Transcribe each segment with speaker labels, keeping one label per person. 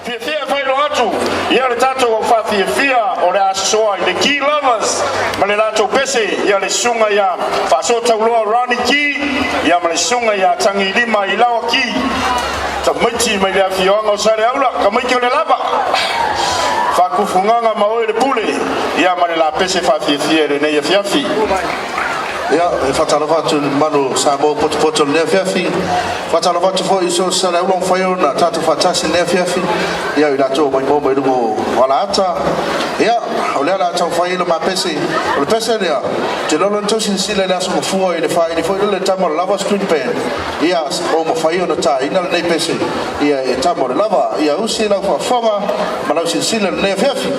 Speaker 1: Fia fai lo atu. Ia le tato o fa fia o le asoa i le key lovers. Ma le lato pese ia le sunga ia fa so tauloa rani ki ia ma le sunga ia tangi lima i lawa ki. Ta maiti mai le fionga o sare aula ka mai ke le lava. Fa kufunganga ma o le pule ia ma le la pese fa fia le nei fiafi.
Speaker 2: Ya, fatalava tu manu Samoa poto le fiafi. Fatalava tu fo iso sala ulong fayo na tatu fatasi le fiafi. Ya ila to mai mo mo wala ata. Ya, ole la ta fayo le mapese. Le pese dia. Te lo to sin sila la so fu ile fa ile fo le tamo lava screen pen. Ya, o mo fayo no ta ina le pese. Ya e tamo lava, ya usi la fa fama, ma sin sila le fiafi.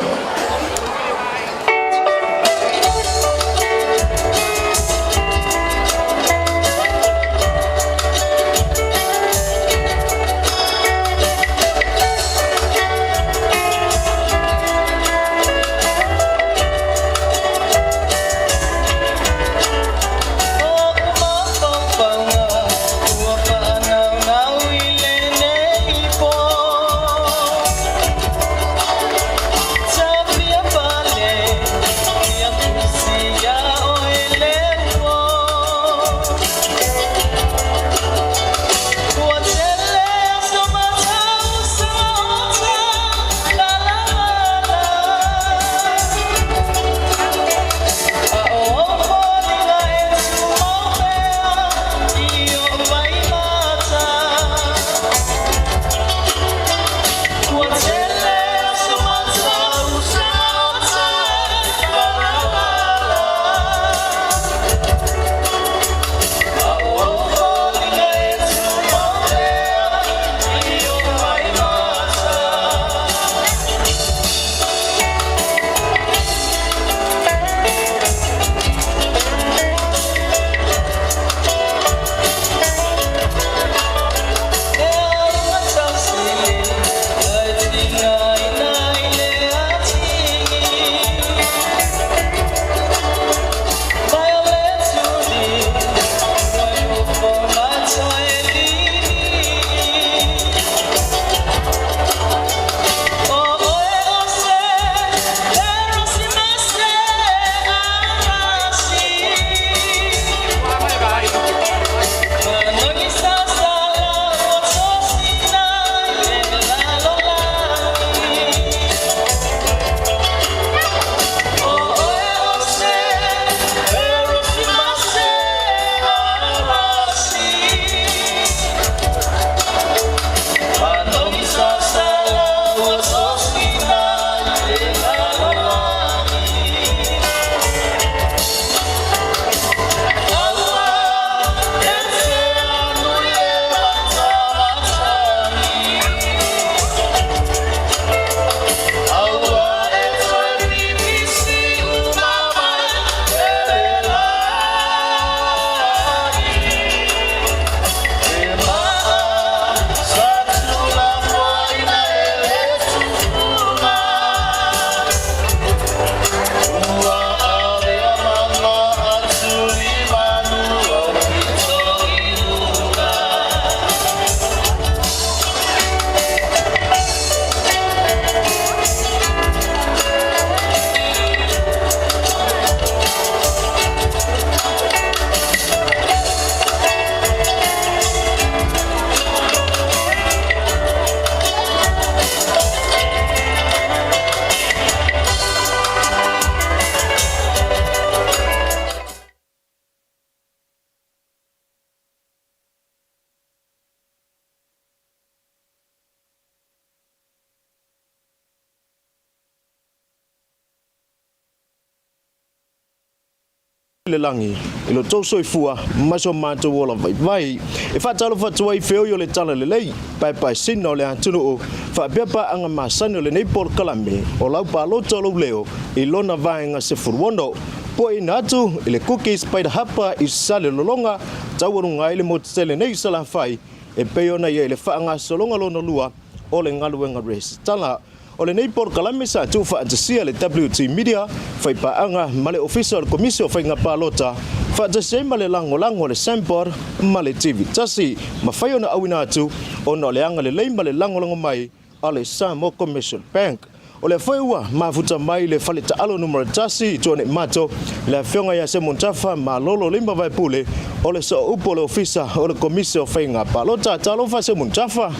Speaker 3: le langi ilo tau soifua maso mato wola vai e fa talo fa tuai feo yo le tala le lei pai sino le atunu o fa pepa anga masano le nei por kalame o lau pa lo tolo leo ilona vai nga se furwondo po inatu ile cookies pai da hapa isale lolonga tawuru ngai le motsele nei sala fai e peona ye le fa nga solonga lona lua o le ngaluenga race tala o le nei por kalame sa tu fa sia le WT media fai pa anga male official commission fai nga palota fa se male lango le sempor male TV tasi ma fai ona awina tu ona le anga le lei male lango mai ale Samoa Commercial Bank. O le foi ua mafuta mai le fale taalo numero tasi tone mato le fionga ya se montafa malolo limba vai pule o le so upo le ofisa o le komisio fainga palota talo fa se montafa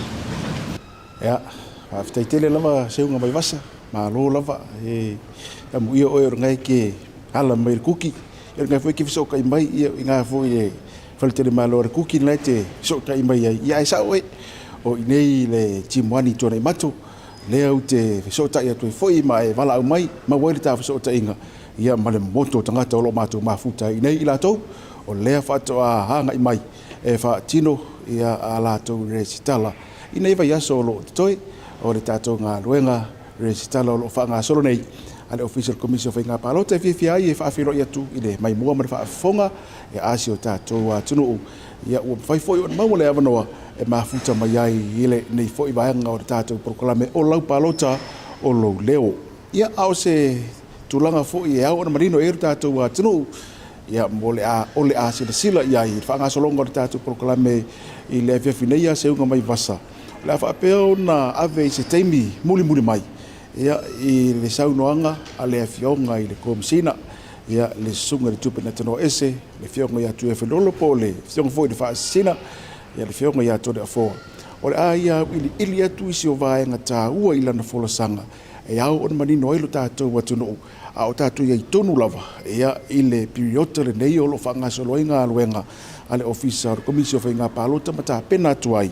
Speaker 4: ya aftaitele lava se unga mai vasa malo lava e amu ia o ngai ke ala mai kuki ngai foi ke so kai mai ia ngai foi e fale tele malo le kuki lete so kai mai ia sa o nei le timwani tone mato lea u te fesota ia tui foi ma e wala au mai ma wairi ta fesota inga ia ma le moto tangata o lo mātou mafuta i nei i lātou o lea whatoa hanga i mai e wha tino ia a lātou resitala i nei vai aso o lo toi o le tātou ngā luenga resitala o lo wha solo nei ale official commission wha ngā palota e whiwhia ai e whaafiro ia tu i le mai mua ma le whaafonga e asi o tātou a tunu ia ua whai foi o maua le awanoa e mafuta mai ai ile nei foi vaenga o tātou proklame o lau palota o lo leo. Ia au se tulanga foi e au na marino e tātou a tunu ia ole a sila ia i whanga solonga o tātou proklame i le whiwhineia se unga mai vasa. Le a whapeo na ave i se teimi muli mai ia i le saunoanga a le awhionga i le komisina ia le sunga le tupe na tano ese le whionga ia tu e whenolo po le whionga foi le whaasina ia le whionga ia tore a fōa. O le aia ili atu isi o vaenga tā ua ilana wholosanga e au on manino ilo tātou watuno a o tātou ia i tonu lava ia i le periota le nei o lo whangasolo inga aluenga ale ofisa o komisio whainga palota ma tā pena atu ai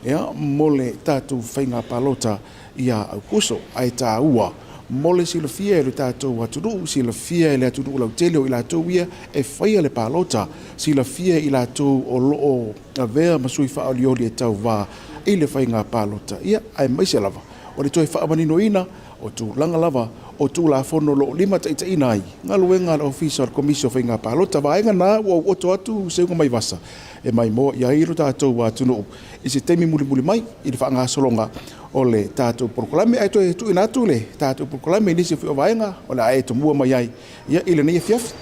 Speaker 4: ia mole tātou whainga palota ia au kuso ai tā ua mole sila fia e le tātou atunu, sila fia e le atunu lau teleo i lātou ia e whaia le palota, sila fia i lātou o loo a vea masui whaolioli e tau wā i le whainga palota. Ia, ai maise lava, o le toi whaamanino ina, o tū langa lava, o tū la whono loo lima taita ina ai. Ngā luenga la ofisa o komisio whainga palota, waenga nā ua oto atu seunga mai vasa. E mai mo, ia iro tātou atunu, i se teimi muli mai, i le whaanga solonga, o le tātou proklame ai toi tu ina tu le tātou proklame nisi fu vaenga o le ai to mua mai ai ia ile nei fiaf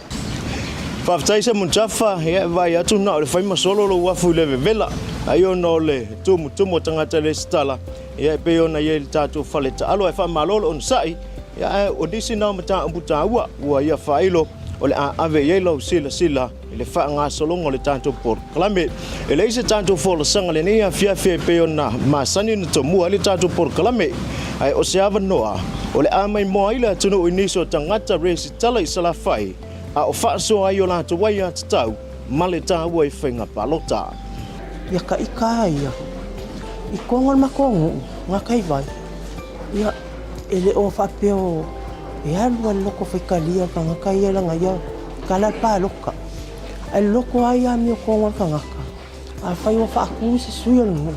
Speaker 3: Whaftai se muntafa ia vai atu na o le whaima solo lo wafu le vela ai ono le tumu tangata le stala ia pe ona ia le tātou faleta alo e wha malolo on sai ia o disi na mata ambuta ua ia whailo o le ave ia lau sila i le wha ngā solongo le tātou proklame e le ise tātou wholosanga le nia fiafia pe ona masani na tomua le tātou proklame ai o se awa noa o le amai moa ila tunu o iniso tangata resi tala i salafai a o whaaso ai o lātou wai a tatau ma le tāua i whainga palota
Speaker 5: ia ka ika ia i kongol makongo ngā kai vai ia ele o whapeo e alua loko whaikalia ka ngaka ia langa ia kala paloka ai loko ai a mi o kongol ka ngaka a whai o whaaku se suian ngu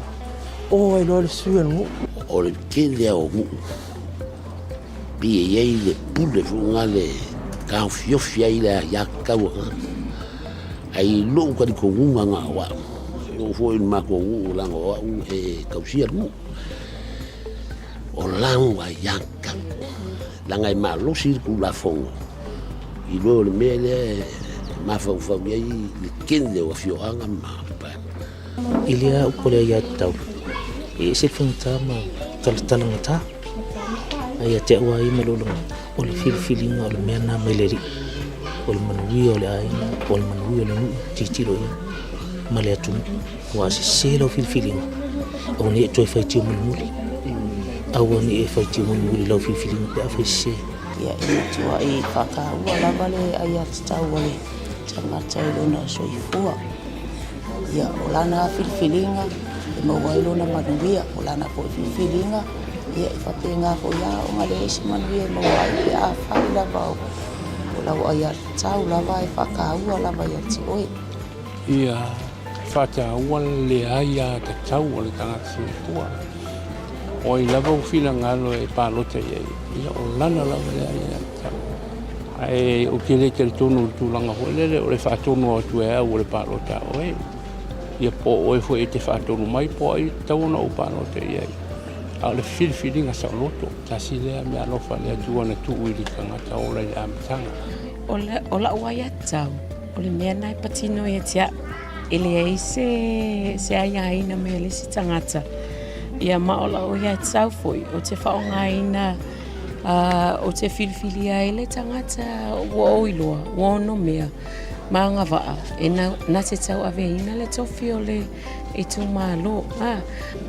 Speaker 5: o e lo le suian ngu
Speaker 6: o le kele o ngu bie iei le pule funga le ka fiofia i le ia kaua ai lo ka di ko ngunga ngā wa o fo in mako ngu langa o e kausia ngu o langa iaka langa i malosi ku la fonga i lo le mele ma fa ia i le kele o fioanga ma pa
Speaker 7: ilia ukole ia tau e se finta ma talanga ta ai te wa i malolo o le filinga o le mena meleri o le manui o le ai o le manui o le titiro ia ma le atu wa se lo filinga o ni to fai ti muli au ni e fai ti muli lo filinga pe fa se
Speaker 5: ia e tua i whaka ua lava le ai atitau le tangata i lona soifua ia o lana filifilinga e maua i lona manuia o lana po filifilinga ia i whapenga ko ia o ngale esi manuia e maua i pe a whai lava o lau ai atitau lava e whaka ua lava i ati oe
Speaker 8: ia whata ua le ai a tatau o le tangata soifua o i lava ufila ngalo e palota iei ia o lana lava le ai atitau ai o kele ke tonu tulanga ho le o le fatonu o tu e o le palota o e ia po o e foi te fatonu mai po ai tau na o palota ia a le filinga sa loto tasi le me alo fa le tu ona tu i kanga ta o le amtanga
Speaker 9: o la wa ya tau o le me nai patino ia tia ele ai se ai ai na me le si tangata Ia maola o ia tau foi, o te whaongaina, o te filifili ai le tangata ua oiloa, ua ono mea, maanga waa, e na te tau aveina le tofi o le i tu malo.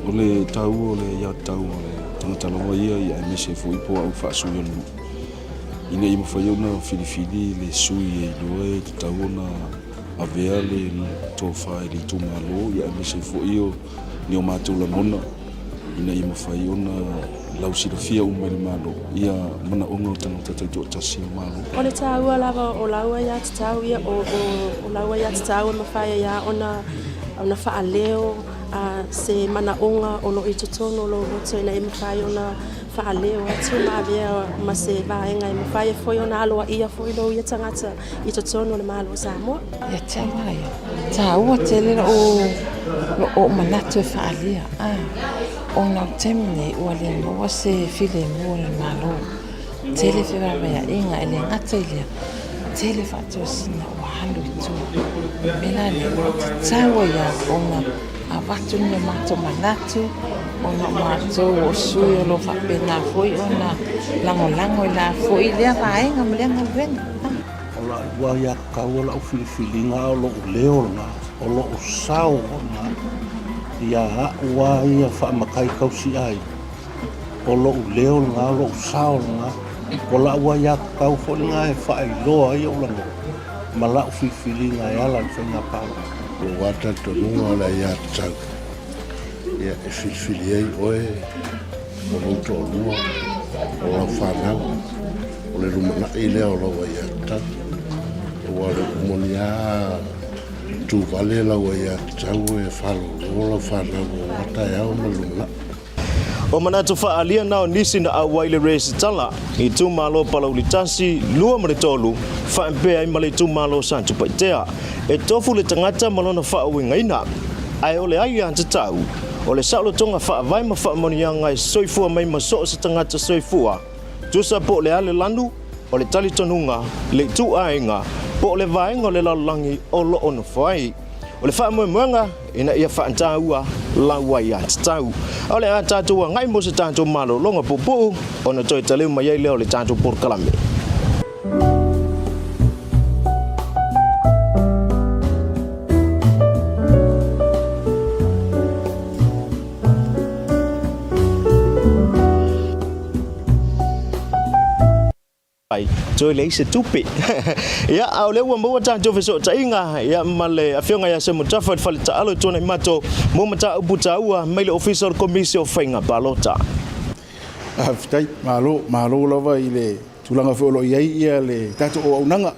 Speaker 4: O le tau o le ia tau o le tangata lawa ia i ai mese fo ipo au whaasui anu. Ina ima whai ona filifili le sui e loa e te tau ona avea le tōwhai le tu malo i ai mese fo io ni o mātou la mona. Ina ima whai ona lau silafia umai le malo ia mana onga o tangata tai tō tasi o malo.
Speaker 10: O le tāua lava o laua ia te tau ia o laua ia te tau e mawhaia ia ona whaaleo se mana onga o lo i tutono lo roto ina e mawhaia ona whaaleo atu mawea ma se vaenga e mawhaia foi ona aloa ia foi lo ia tangata i tutono le malo o Samoa.
Speaker 5: Ia taua ia. Tāua te lera o manatu e whaalea. Ona temne ua le moa se file mua le malo. Tele whiwawea inga e le ngata i lea. Tele whatua sina ua halu i tu. Mena le tāua ia ona a watu ni mato manatu. Ona mato o sui o lo whapena foi ona lango i la foi lea vaenga ma lea ngaluenga.
Speaker 11: Ola ua ia kaua o filifilinga o lo leo nga. O lo sao nga. Ia ua ia whaamakai kausi ai. O lo leo nga, lo sao nga. O la ua ia kau foli nga e whaailoa ia o lango. Ma la fili nga e ala whainga pāra.
Speaker 6: O wata tonunga o la ia tau. Ia e fili ai oe. O luto o lua. O la whanau. O le rumana i lea o laua ia tau. O le umonia tu vale la ia tau e whalo. O la whanau o wata e au na lumana.
Speaker 3: O manatu whaalia nao nisi na awaile resi tala i tu malo palaulitasi lua maritolu whaempea i male tu malo santu paitea e tofu le tangata malona whaawingaina ai ole ai anta tau o le saulo tonga whaavai ma whaamonianga e soifua mai maso sa tangata soifua tusa po le ale landu o le tali tonunga le tu ainga po le vaenga o le lalangi o lo ono whai o le whaamoemoanga ina ia whaantaua laua i ata tau. O le a tātua ngai mo se tātua malo longa pupu o na toi taleu mai ai leo le tātua porkalame. Toi le se tupi. Ya au le wa mo ta jo feso ta inga ya male afionga ya se mutafa fale ta alo tona mato mo mata uputa ua mai le official commission fainga balota.
Speaker 4: Aftai malo lava ile tulanga fo lo ia le tato o unanga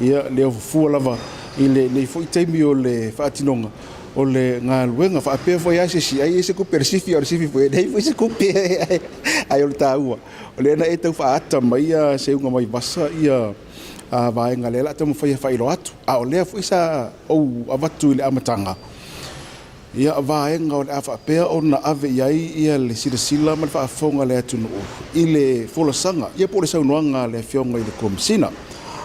Speaker 4: ia le fu lava ile le foi taimi o le fatinonga o le ngaluenga fa pe foi ase si ai se ko persifi o sifi foi dai foi se ko pe ai o taua o le na e tau fa ata mai se unga mai basa ia vai ngalela tamo foi fa ilo atu o le foi sa o avatu ile amatanga ia vai ngau afa pe ona ave ia le sila mal fa fonga le atu no ile fola sanga ia po le sa unoanga le fionga ile komsina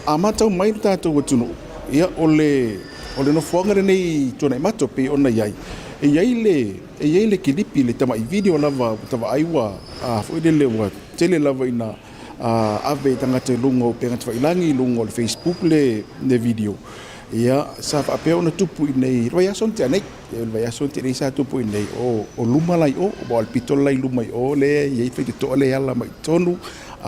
Speaker 4: amata mai tato tunu ia ole no fuanga nei tona mato pe ona iai e le kilipi le tama i video lava tava aiwa foi le wa tele lava ina ave tanga te lungo pe ngata ilangi lungo le Facebook le video ia sa fa pe ona tupu nei roya sonte nei roya sonte nei sa tupu nei o luma lai o bol pitol lai luma o le ia fe to le ala mai tonu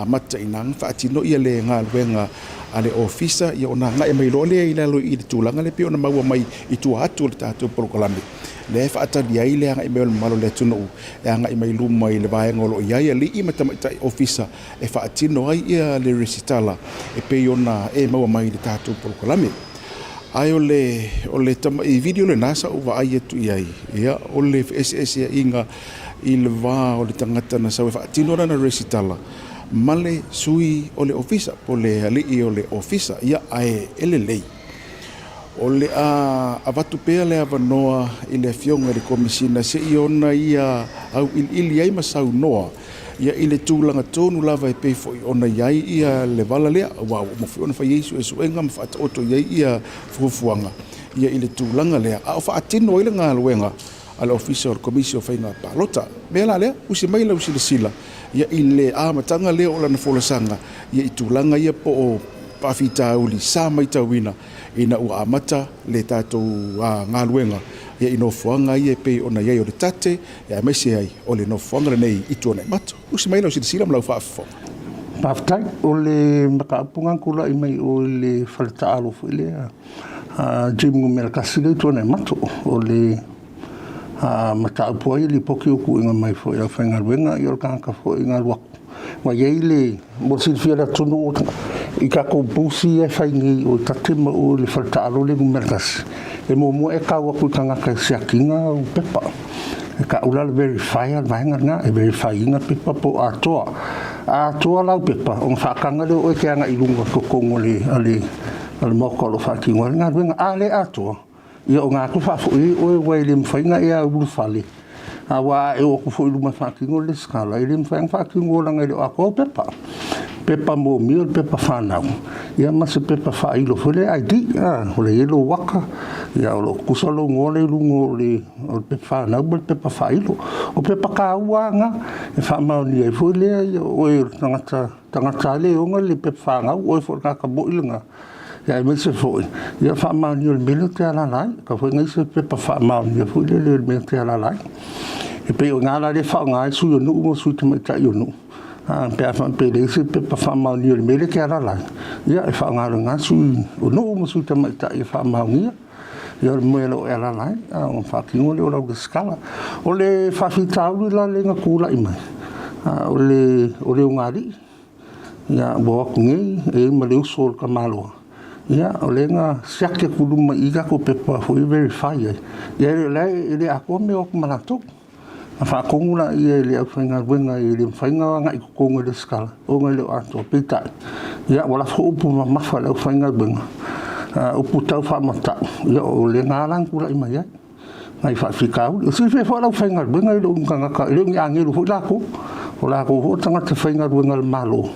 Speaker 4: mata inang fa tino ia le ngal wenga ale ofisa ia ona nga e mai lole ila lo i tulanga le pe ona maua mai i tu atu le tatu prokolame le fa ata dia ile nga e mai malo le tunu nga e mai luma i le vai ngolo ia ia li i mata mai ofisa e fa tino ai ia le resitala e pe ona e maua mai le tatu prokolame ai ole tama i video le nasa uva ai tu ia ole SS ia inga i le va o le tangata na sa fa tino na resitala male sui o le ofisa po le ali o le ofisa ia ai elelei o le a vatu pea le avanoa i le fionga le komisina se iona ia au ili ai masau noa ia i le tūlanga tonu lava e pei foi ona iai ia le vala lea wa mo fi ona fa Yesu e suenga ma fa oto iai ia fufuanga ia i le tūlanga lea a fa atino ile nga luenga ala ofisa o le komisi o whainga palota. Mea la lea, usi mai la usi le sila. Ia i le amatanga lea o lana wholasanga. Ia i tūlanga ia po o pawhita uli sa mai tauina. Ina ua amata le tātou ngā luenga. Ia i no fuanga ia pe ona iai o le tate. Ia mese ai o le no fuanga nei i tuana i mata. Usi mai la usi le sila mlau whaafonga.
Speaker 11: Paftai, o le makaapunga kula i mai o le whalata alofu i lea. Jimu mea kasile i tuana i mata. O le mataupua i li poki o ku inga mai fo i la whainga ruenga i o kanaka fo i ngā ruaku. Wa iei le mosilfia la tunu o i kako busi e whaingi o tate ma o le whalata alo le mea kasi. E mo e kau aku tangaka siakinga o pepa. E ka ula le verify al vaenga nga e verify inga pepa po atoa. Atoa lau pepa o whakanga le o e keanga i lunga ko kongo le ale moko lo whakinga ngā ruenga ale atoa. Ia o ngā ku whafui o e wai le mwhainga e a ulu whale. Awa e o ku fo i luma whakinga le skala. I le mwhainga whakinga o langa i le o ako pepa. Pepa mo mio pepa whanau. Ia masa pepa whailo fule ID. O le yelo waka. Ia o lo kusalo ngole lungo le pepa whanau le pepa whailo. O pepa ka uanga e whamau ni ai fule o e tangata le onga le pepa whanau o e fo ngaka boilinga. Ia e mese foi. Ia whamau ni o le mele te alalai. Ka fo ngai se pepa whamau ni a fule le mele te alalai. E pe o ngala le whaonga e sui o nuu mo sui te maitai o nuu. Pe a whan pere se pepa whamau ni o le mele te alalai. Ia e whaonga ngā sui o nuu mo sui te maitai e whamau ngia. Ia le mwelo e alalai. O whakingo le o lau ke skala. O le whawhitau la le ngā kūla i mai. O le ungari. Ia bo aku ngei e maleu sol ka maloa. Ia o le ngā siake kuluma i kako pepa fui verify ai. Ia le ako me o kumalatok. A whakongula i e le au whainga ruenga i le mwhainga wanga i kukonga le skala. O ngai leo ato pitai. Ia wala fo upu mawha le au whainga ruenga. Upu tau whamatau. Ia o le ngā langkula i mai ai. Ngai whawhikau. O si whewha lau whainga ruenga i leo ngangaka. I leo ngi angeru hui lako. O lako ho tangata whainga ruenga le malo.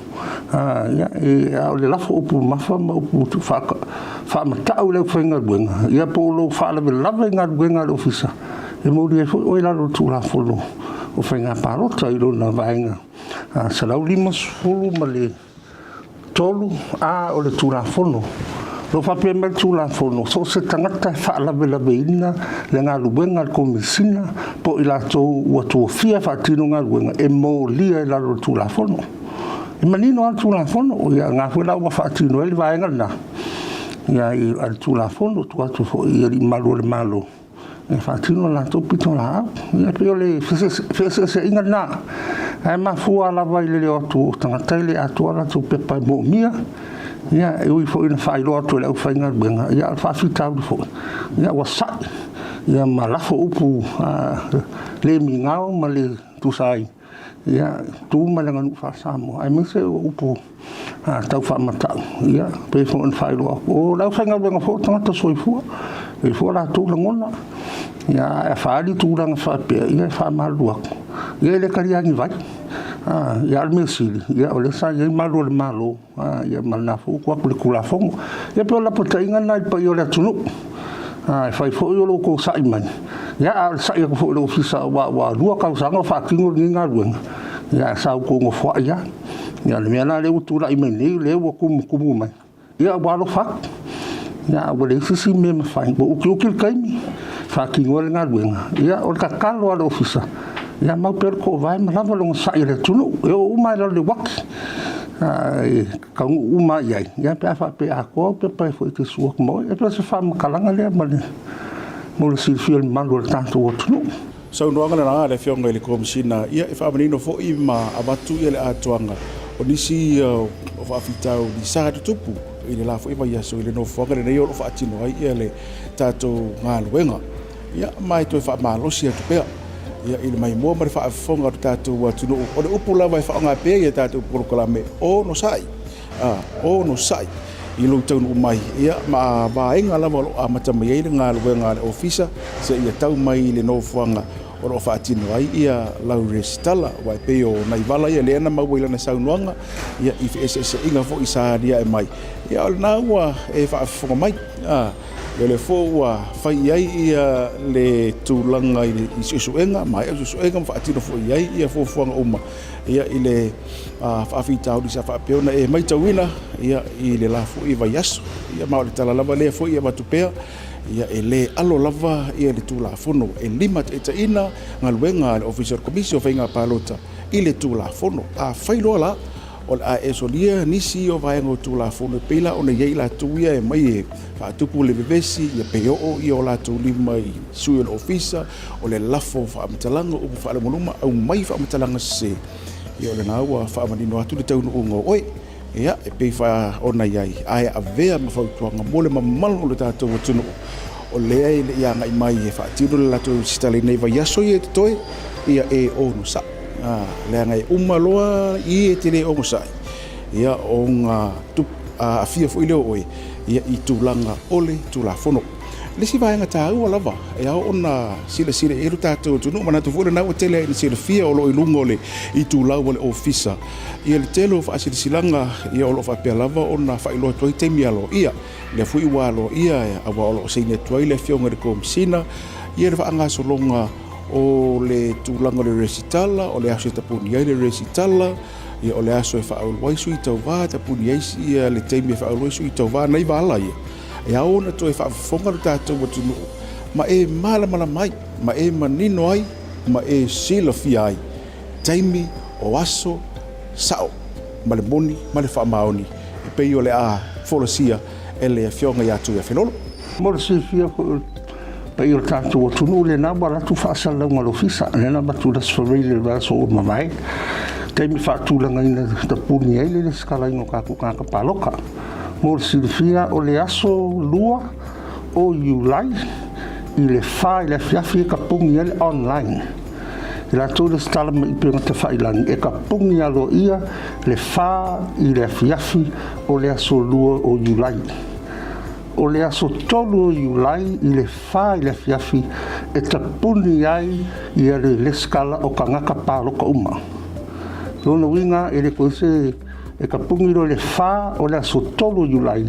Speaker 11: Ia o le lafo upu mawha ma upu whamatau le au whainga ruenga. Ia po lo whaalawe lawe ngā ruenga le ofisa. E mauri e o lalo tūra wholo o whainga parota i rona vaenga. Sarau lima sulu ma le tolu o le tūra wholo. Lo whapea mai tūra wholo. So se tangata whaalawe lawe ina le ngā ruenga le komisina po i lato ua tuofia whaatino ngā ruenga e mo lia i lalo tūra wholo. E manino al tūra wholo o ia ngā whela ua whaatino e li vaenga na. Ia i al tūra wholo tuatu fo i eri malo le malo. E whaatino la topito la au. Ia peo le whese inga nā. E mafua lawa i le atu tangatai le atua la tu pepa mo mia. Ia e ui fo ina whailo atu le au whainga ruenga. Ia al whawhitau fo. Ia wasai. Ia ma lafo upu le mingao ma le tusai. Ia tu ma le nganu whaasamo. Ai mise upu tau whamatau. Ia pe fo ina whailo au. O lau whainga ruenga fo tangata soifua. E fo la tu la ngona. Ia e whaari tūranga whapea, ia e whamalu aku. Ia le kariangi vai. Ia almea siri. Ia o le sa, ia malu le malo. Ia malnafo, kua kule kula fongo. Ia peo la pota inga nai pa i o le atunu. E whai fo i o lo ko sai mai. Ia a sa ia ko fo i lo ofisa wa rua kausanga whakingo ni ngā ruenga. Ia e sau ko ngofua ia. Ia le mea na le utura i mai nei, le ua kumu mai. Ia walo whak. Ia wale sisi me mawhai. Wa uki kaimi. Whakingo le ngā ruenga. Ia o le kakalo ala ofisa. Ia mau pero ko vai malawa longa sa i le tunu. E o umai la le waki. Kaungu umai ai. Ia pe a whape a koa pe pai fo i te suak moi. E pe se whamakalanga lea male. Mo le silfia le malu le tanto o tunu.
Speaker 4: Sau noanga na ngā le whionga i le komisina. Ia e whamanino fo i ma abatu i le atuanga. O nisi o whaafitau ni sa tupu. I le lafo i mai aso i le no whanga le nei o whaatino ai i le tātou ngā luenga. Ia mai toi whaamalosi atu pea. Ia i le mai mua mare whaafonga tu tātou atunu. O le upu lawa i whaonga pea i tātou porokalame. O no sai. O no sai. I lo tau mai. Ia ma vaenga lama lo amata mai i le ngā luenga le ofisa. Se ia tau mai le no whanga. O lo whaatino ai ia lau restala. Wai peo nai wala ia leana mawai lana saunuanga. Ia i whaese inga fo i saaria e mai. Ia o le nāua e whaafonga mai. le fo wa fai ai ia le tūlanga i susuenga mai au susuenga whaatino fo ai ia fo fuanga uma ia i le whaafitau di sa whaapeona e mai tauina ia i le lafu i vai aso ia mao le talalava lea fo ia matupea ia e le alo lava ia le tūlafono e lima te itaina ngaluenga le official commission whainga palota i le tūlafono a whailoa la o a esolia nisi o vaenga o tūlafono peila o na iei la tuia e mai e whaatupu le vevesi ia peoo i o la tūlima i sui o ofisa o le lafo whaamatalanga upu whaalamonuma au mai whaamatalanga se ia o le naua whaamanino atu le taunu unga oe ia e pei wha ona iai ae avea ma whautuanga mole ma malu o le tātou o tunu o lea i le ianga i mai e whaatino le lato sitale nei vai aso i e te toe ia e onu sa lea ngai umaloa i e te le ongo sai ia o ngā afia fo i leo oe ia i tūlanga ole tūlafono le si vaenga tā ua lava e au ona sile e ru tātou tunu mana tu fule nau tele i sile fia o lo i lungo le i tūlau le ofisa ia le telo fa asili silanga ia o lo fa pia lava ona fa ilo toi te mialo ia le fui walo ia a wa o sine toi le fionga de komsina ia le fa anga solonga o le tūlanga le resitala o le aso tapuni ia le resitala ia o le aso e fa au waisu i tau vā tapuni ia le teimi e fa au waisu i tau vā nei wala ia e au na toi whaafonga ru tātou wa tunu ma e malamala mai ma e manino ai ma e sila fia ai taimi o aso sao ma le moni ma le whaamaoni e pei o le a folosia e le fionga i atu e whenolo
Speaker 12: Mora si fia pei o tātou wa tunu le nā wala tu whaasala ngalo fisa le nā batu das whareile raso o mawai taimi whaatulanga ina ta puni ai le skala ino kāku kāka paloka Mor silfia o le aso lua o Julai i le wha i le fiafi e ka pungi ele online. I la tōre stala me i penga te whailangi e ka pungi alo ia le wha i le fiafi o le aso lua o Julai. O le aso tolu o Julai i le wha i le fiafi e ta puni ai i le skala o ka ngaka pāroka uma. Lona winga e le koise e ka pungiro le wha o le aso tolu Julai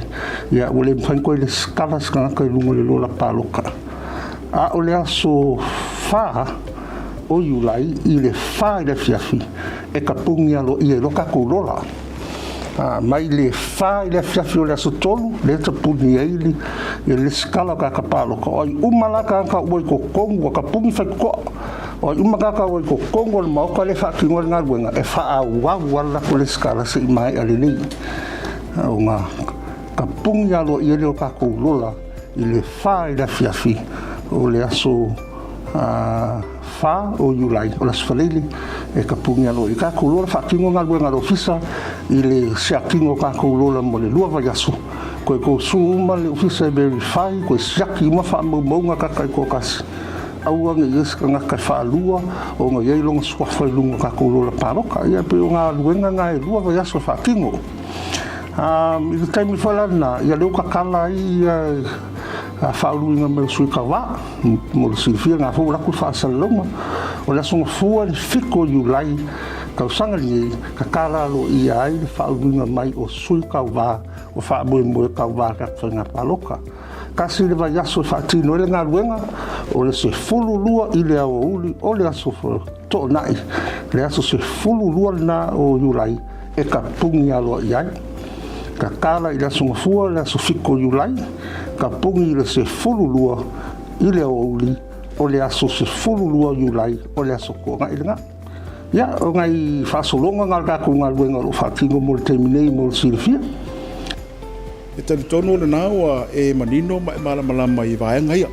Speaker 12: ia o le mpanko i le skala skanga i lungo le lola paloka a o le aso wha o Julai i le wha i le fiafi e ka pungi alo i e loka kulola mai le wha i le fiafi o le aso tolu le ta pungi eili i le skala ka paloka o i umalaka ka ui ko kongu ka pungi whaikoa o umakaka o ko kongo le mau ka le whakingo ngā ruenga e wha a wala ko le skala se i mai ale nei o ngā ka pungi alo i leo ka koulola i le wha i la fiafi o le aso wha o Julai o las whalele e ka pungi alo i ka koulola whakingo ngā ruenga ro fisa i le siakingo ka koulola mo le lua vai aso koe ko suuma le ofisa e verify koe siaki uma wha maunga kakai ko kasi aua nge yes ka ngaka whaalua o ngā iei longa swafa i lunga ka koulola paroka ia pe o ngā luenga ngā e lua vai aso whaakingo i te taimi whalana ia leo ka kala i whaaluinga me sui ka wā mo le silfia ngā fōu laku whaasalonga o le asonga fua ni whiko Julai kau sanga ni ka kala alo i ai le whaaluinga mai o sui ka wā o whaamoe ka wā ka whainga paroka kasi le vai aso whaatino ele ngā luenga o le se fulu lua i le awa uli o le aso to nai le aso se fulu lua na o Julai e ka pungi aloa i ai ka kala i le aso ngafua le aso fiko Julai ka pungi le se fulu lua i le awa uli o le aso se fulu lua Julai o le aso kua ngai le ngā ia o ngai whaasolonga ngā kako ngā luenga o whaatingo mo le teiminei mo le silifia
Speaker 4: e tali tono le naua e manino ma e malamalama i vaenga ia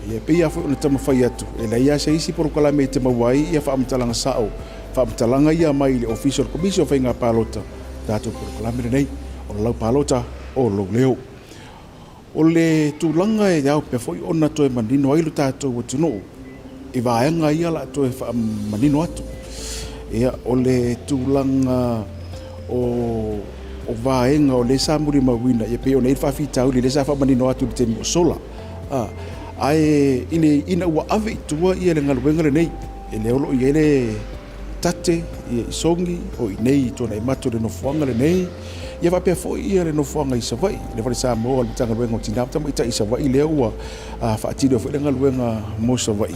Speaker 4: ia pia fo na tama fai atu e la ia se isi por kala me te mawai ia fa amtalanga sao fa amtalanga ia mai le official commission fa inga palota tato por kala me nei o lau palota o lo leo o le tulanga e au pe foi ona to e manino ai lo tato o tuno i vaenga ia la to e fa manino atu ia o le tulanga o vaenga o le samuri mawina ia pe ona i fa fitau le sa fa manino atu te mo sola ai ina ua ave tua ia le ngaluenga le nei e le olo i ele tate i songi o i nei tona i mato le nofuanga le nei ia fa pe fo ia le no fonga i savai le fa Samoa le tanga luenga tina tama ita i savai le ua fa tiro fo le luenga mo savai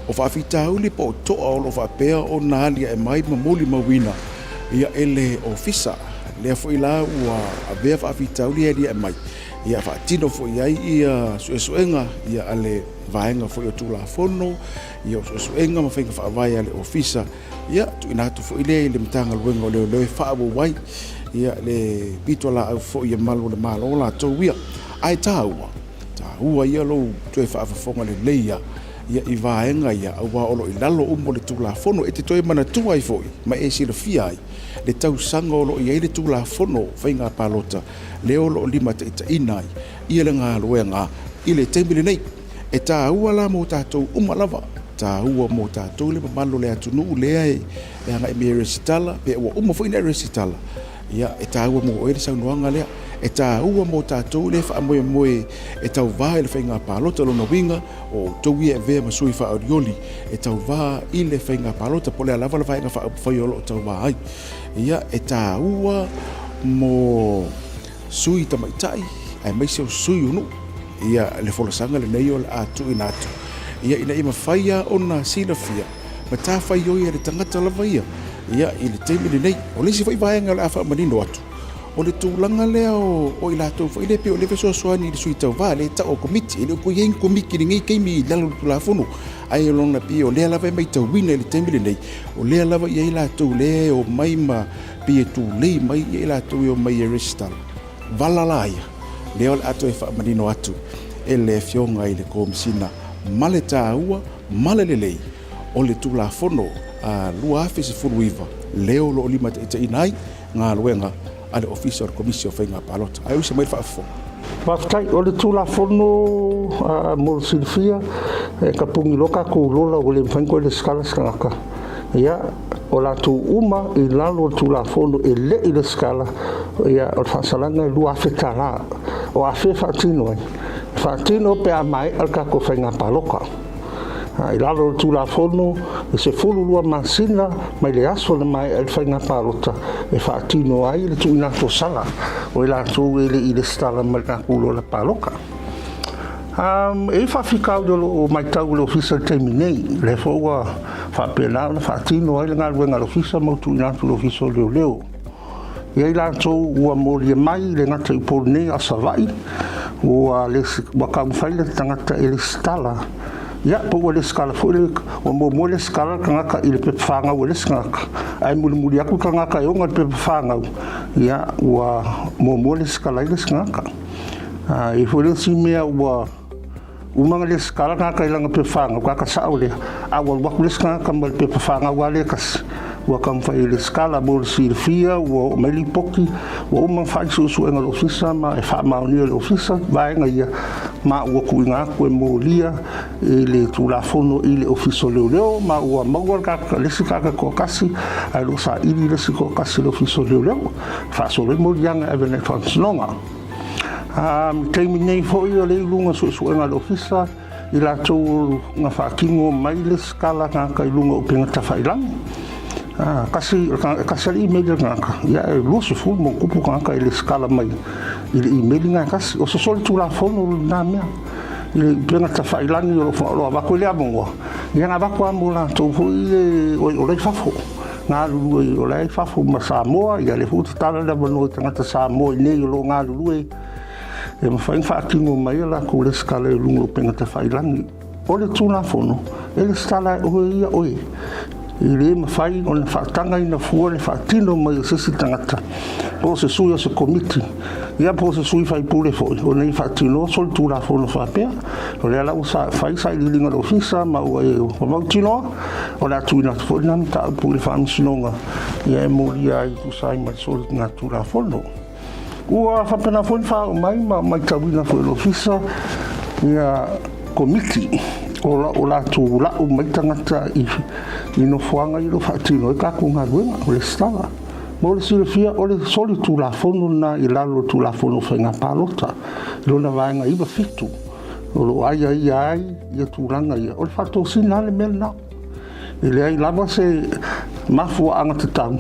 Speaker 4: o fa fita uli po to o fa pe o na ali e mai mamuli mawina ia ele ofisa le fo ila ua ave fa fita uli e mai ia fa tino fo ia suenga ia ale vaenga fo yo tula fono ia suenga ma fa vai ale ofisa ia tu ina tu fo ile le mtanga luenga le fa bo wai ia le pitola au fo ia malo le malo la to wia ai Tautua ia lo tu fa fonga le leia ia i vaenga ia au wa olo i lalo umo le tula fono e te toi mana tu ai foi ma e si le fia ai le tau sanga olo i le tula fono fainga palota le olo lima te ita inai ia le ngā luenga i le temile nei e Tautua la mo tātou umalava Tautua mo tātou le mamalo le atunu lea e anga e me resitala pe ua umo foi ne resitala ia e Tautua mo e le saunuanga lea e Tautua mo tātou le wha moe moe e tau vā le whainga pālota lona winga o tau ia e vea masui wha orioli e tau vā i le whainga pālota po le alawa le whainga whaiolo o tau vā ai ia e Tautua mo sui tamaitai ai maise o sui unu ia le folosanga le nei o le atu inatu ia ina ima whaia o na silafia ma tā whai oi le tangata lava ia i le teimini nei o lesi whai vaenga le awha manino atu o le tūlanga lea o i lātou whai le pe o le fesoa soani le sui tau vā le ta o komiti le o ko yen komiki le ngai keimi i lalo tu la fono ai o lona pi o lea lava mai tau wina le teimini nei o lea lava i lātou le o mai ma pi e tū lei mai i lātou o mai e restal valalaia le o le atu e wha manino atu e le fionga i le komisina male Tautua male le lei o le tū la fono a lua afe se furu iwa leo lo lima te inai ngā luenga ale ofisa o komisio whainga palota. Ai usa mai whaafo.
Speaker 12: Whaftai, o le tūla whono mōr silfia, ka pungi loka ko lola o le mwhaingo e le skala skangaka. Ia, o la tū uma i lalo o tūla whono e le i le skala, ia, o whaasalanga e lua afe tāra, o afe whaatino ai. Whaatino pe a mai alka ko whainga paloka. I lalo o tūla whono, e se fulu lua masina, mai le aso le mai e whainga palota, e whaatino ai le tū ina tō sala, o i la tū e le i le stala mai ka kulo le paloka. E whawhikau o mai tau le ofisa teimi nei, le whaua whapena, le whaatino ai le ngā ruenga le ofisa, mau tū ina tū le ofisa leo leo. Ia i la tō ua mōria mai le ngata i pōru nei a savai, ua kaumwhai le tangata e le stala, ia po le skala fo le o mo le skala kanga i le pepanga o le skanga ai muri aku kanga ka yo ngal pepanga ia wa mo le skala i le skanga ai fo le simea wa uma le skala kanga i langa pepanga ka sa o le a wa le skanga ka mo le pepanga wa le kas wa kam fa i le skala mo silfia wa meli poki wa uma fa su ngal ofisa ma e fa ma ni le ofisa vai nga ia ma ua kuinga koe mōlia i le tūlafono i le ofiso leo ma ua mauar kaka lesi kaka ko kasi ai lo sa iri lesi ko kasi le ofiso leo whaasole mōlianga e vene whansinonga teimi nei fo i o le ilunga suenga le ofisa i la tō ngā whaakingo mai le skala kaka i lunga o penga tawhailangi kasi email ngaka ia e lusu fu mo kupu ngaka i le skala mai i le email ngaka kasi o sosoli tūlafono na mea i le penga tawhailangi o lo avako le amongoa ia ngā avako amola tō fu i le o le whafo ngā lulu o le whafo ma Samoa ia le futa tala le mano i tangata Samoa i nei o lo ngā lulu e mawhaing whaakingo mai ala ko le skala i lunga o penga tawhailangi o le tūlafono e le skala o ia oe i le mawhai o le whaatanga i na fua le whaatino mai o sisi tangata o se sui o se komiti ia po se sui whai pule foi o nei whaatino sol tūra whono whapea o le ala usa whai sai li linga o fisa ma ua e o mautinoa o le atu ina tufo ina mta au pule whaamisinonga ia e moria i kusai mai sol ngā tūra whono ua whapena whoi whao mai ma mai tawina foi o fisa ia komiti o la tu la o mai tangata i no fuanga i lo whaatino e kako ngā ruenga o le stala mo le silafia o le soli tu la fono na i lalo tu la fono whainga palota i lona vaenga iwa fitu o lo ai ia tu langa ia o le whato sina le mel nao i le ai lava se mafu anga te tau.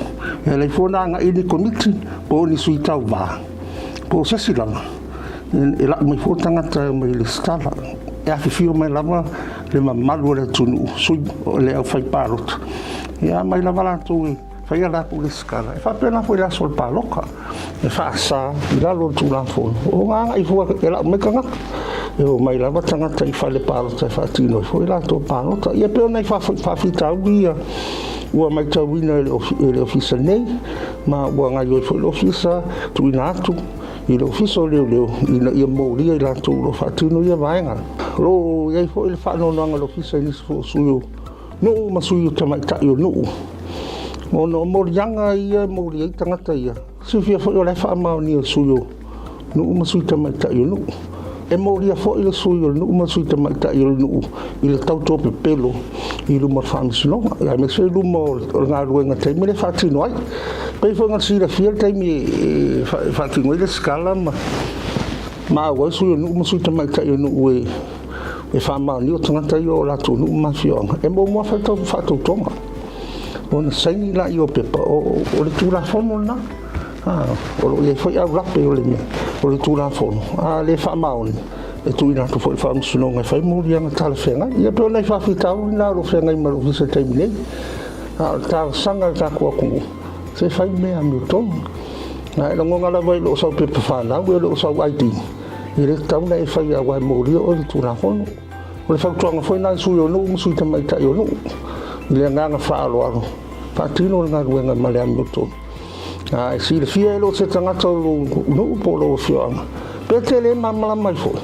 Speaker 12: E lei fona anga ini komiti, po ni sui tau wā. Po sesilanga. E la mai fo tangata mai le stala. E a whiwhio mai lama le mamalu le tunu. Sui le au whai pārota. E a mai lama lato e whai ala po le skala. E whapena fo i la sol pāloka. E whaasa i lalo tu la fono. O nganga i fua e la me kangaka. E o mai lama tangata i whale pārota e whaatino. E fo i lato pālota. I a peo nei whawhitau ia. Ua mai tauina e le ofisa nei, ma ua ngai oi fo le ofisa tu ina atu, i le ofisa o leo, ia mauria i lato lo whaatino ia vaenga. Lo iai fo i le whaanoanga le ofisa i nisi fo suyo, nuu ma suyo tamaitai o nuu. Ono morianga ia, mauria i tangata ia, sifia fo i o le whaamao ni o suyo, nuu ma suyo tamaitai o nuu. E mauria fo i le suyo, nuu ma suyo tamaitai o nuu, i le tautua pe pelo, i luma whaamisinonga. Ia me se luma o ngā ruenga teimi le whaatino ai. Pei fo ngā sira fia teimi whaatino i le skala ma awai sui o nuu ma sui tamaitai o nuu e whaamao ni o tangata i o lato nuu ma fionga. E mo mua whaatau tonga. O na saini la i o pepa o le tūra whono na. O lo iei whai au rape o le mea. O le tūra whono. Le whaamao ni. E tu ina tu foi fa msunonga fai muri anga tala fenga ia pe nei fa fitau ina ro fenga i maru visa taimi nei ta sanga ta ko ku se fai me a milton na ela ngonga la vai lo sa pe fa na we lo sa ai ti i le tau nei fai a wai muri o le tu na fono o le fa tuanga foi na su yo no musu ta mai ta yo no i le nga fa alo alo fa tino nga ruenga male a milton ai si le fia lo se tanga to no po lo fianga pe tele mamala mai foi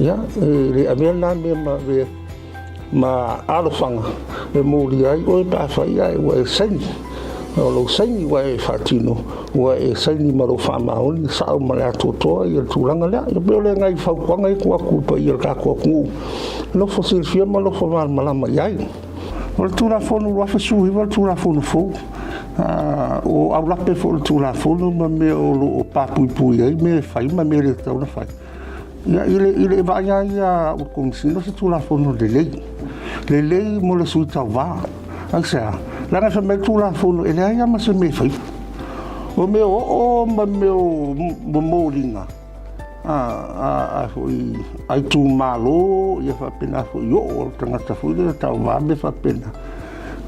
Speaker 12: ya le amena me ma alofanga e muri ai o pa fai ai o seni o lo seni wa e fatino wa e seni maro fa ma on sa ma la toto i tu langa la e pe le ngai fa kwa ngai kwa ku pa i ka ko ku no fo se fia ma lo fo ma ma ai o tu la fo no wa fa su i va tu la fo no fo o au la pe fo tu la fo no ma me o pa pui ai me fai ma me le tau na fai ia ile va ia o komsino se tu la fono de lei mo le sui tau va ansa la nga me tu la fono ele ia ma se me fai o me o ma me o molinga foi ai tu malo ia fa pena foi o tanga ta foi de tau va me fa pena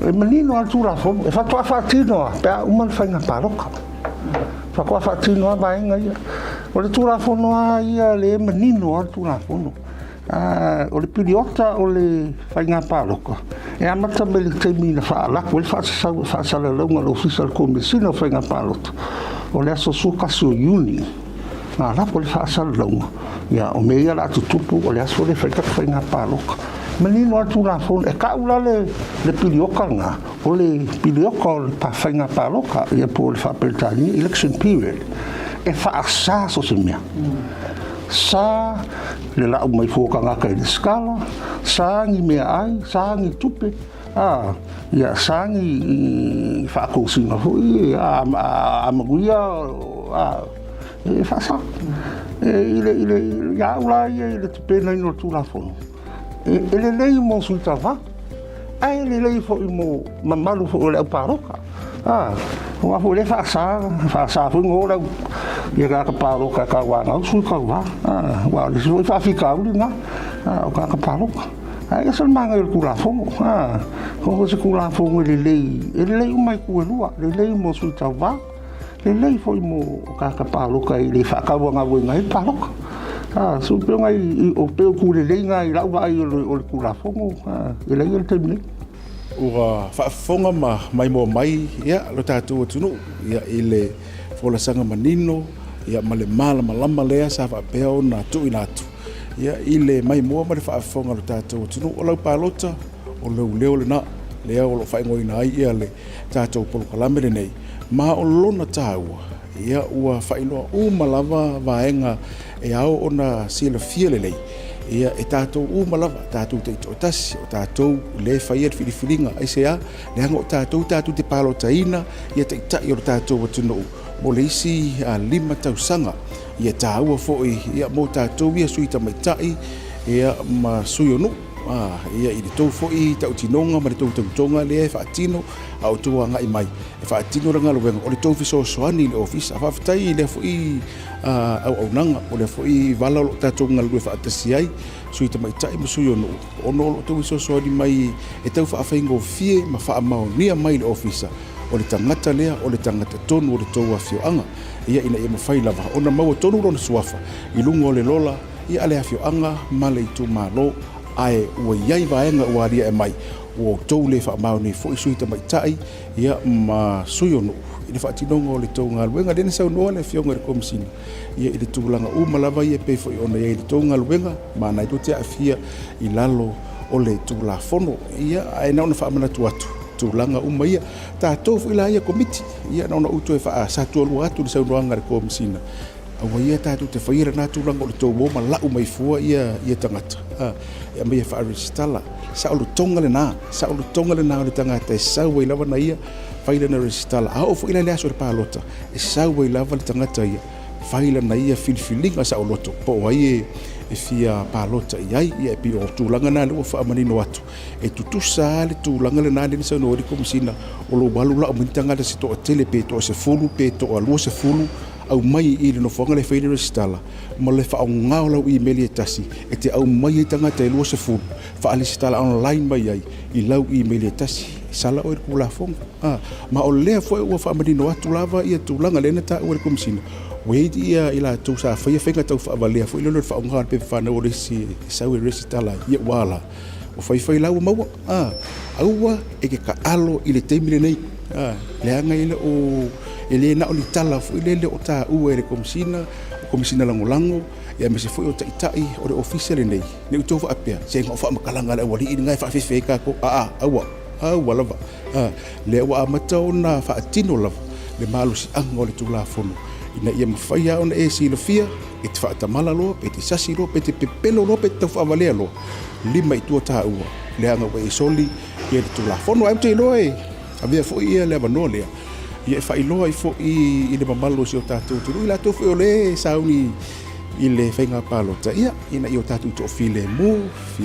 Speaker 12: e menino al tu la fono e fa tu fa tino pe uma fa nga paroka fa qua fa tino va ia o le tūra whono ia le menino o le tūra whono. O le piriota o le whainga pāroka. E amata me le teimi na whaalako, o le whaasala launga le ofisa le komisina o whainga pārota. O le aso sukasi o JUN. Ngā lapo le whaasala launga. Ia o me ia la tutupu o le aso le whainga pāroka. Menino o le tūra whono. E ka ula le pirioka ngā. O le pirioka o le whainga pāroka. Ia po le whaapeltani, election period. E whaasa so se mea. Sa le lau mai fōka ngaka i le skala, sa ngi mea ai, sa ngi tupe, ia sa ngi whaakousinga hui, a maguia, e whaasa. Ia ula ia i le tupe nei no tūra whono. E le lei mo suita wha, ai le lei fo i mo mamalu fo o le au paroka. O a fo le whaasa fu ngō lau, ia ka paroka ka wanga sui ka wa wa le sui fa fika uli nga o ka paroka ai sa manga il kula fongo ko se kula fongo le lei mai ku lua le lei mo sui ta wa le lei foi mo ka paroka i le fa ka wanga wo ngai paroka su pe ngai o pe ku le lei ngai la wa i o kula fongo le lei te ni
Speaker 4: ua whaafonga mai mo mai ia lo tātou atunu ia i le wholasanga manino ia ma le malama lea sa whaapea o nā tu i nā tu ia i le mai mua ma le whaafonga lo tātou atunu o lau pālota o leo le na lea o lo whaingoina ai ia le tātou polokalame le nei ma o lona tāua ia ua whainoa umalawa vaenga e au o nā sila fia le lei ia e tātou umalawa, tātou te ito tasi, o tātou le whaia te whiriwhiringa, ai se a, le hanga o tātou te pālota ina, ia te itai o tātou watunou, mo le isi 5 tausanga, ia tāua fo'i, ia mo tātou ia sui ta mai tai, ia ma sui onu, ia i le tau fo'i tautinonga ma le tau tautonga le whaatino au tua ngai mai e whaatino ranga luenga o le tau fisosoani le ofisa a whawhitai le fo'i au nanga o le fo'i vala lo tatonga lue whaatasi ai sui ta mai tai ma sui ono ono lo tau fisosoani mai e tau whaafengo fie ma whaamaonia mai le ofisa o le tangata lea o le tangata tonu o le tau awhioanga ia ina e mawhai lava ona maua tonu rona suafa i lungo le lola ia ale awhioanga ma le itu malo ai ua iai vaenga ua ria e mai o tau le whaamaoni fo i sui ta mai tai ia ma sui ono i le whaatinonga o le tau ngā luenga lene sau noa le whionga le komisina ia i le tūlanga malava ia pe fo i ona ia i le tau ngā luenga ma nai to te awhia i lalo o le tūla fono ia ai nauna whaamana tuatu tūlanga ia tātou fo i la ia komiti ia nauna uto e wha satua lua atu le sau noanga le komisina awa ia tātou te whaira nā tūlanga o le tau woma lau mai fua ia tangata ia mai e whaaresitala sa o le tonga le nā o le tangata e sau i lava na ia whaila na resitala a o fo ila le aso le pālota e sau i lava le tangata ia whaila na ia filifilinga sa o loto po o ai e fia pālota i ai ia e pi o tūlanga nā lua whaamanino atu e tutusa le tūlanga le nā le nisa no ori komisina o lo walu la o mintangata se to o tele pe to o se fulu pe to o alua se fulu au mai i le nofonga le whaile resitala ma le wha au ngao lau i meli e tasi e te au mai e tangata e lua se fulu wha resitala online mai ai i lau i meli e tasi sala o i kula fonga ma o lea fo e ua whaamanino atu lava ia tūlanga lena ta ori komisina Wei ia ila tu sa fai fenga tau fa valia fo ilo fa unga pe fa na ore si sa we resitala ia wala o fai la mau aua e ke ka alo ile temile nei le anga ile o ele na o tala fo ile o ta u e komisina langolango ia me se fo o tai o le official nei ne uto fa apia se ngo fa makalanga le wali i ngai fa fe ka ko aua lava le wa mata ona fa atino lava le malu si anga o le tula fono ina ia mawhaia ona e silofia e te whaatamala loa, pe te sasi loa, pe te pepelo loa, pe te tau whaavalea loa. Lima i tua tā ua, le anga wa e soli, ia te tula whono aimte i loa e, a vea fo ia le avanoa lea. Ia e whai loa i fo i le mamalo si o tātou turu, i la tofu o le sauni i le whainga pālota. Ia, ina i o tātou to file mu,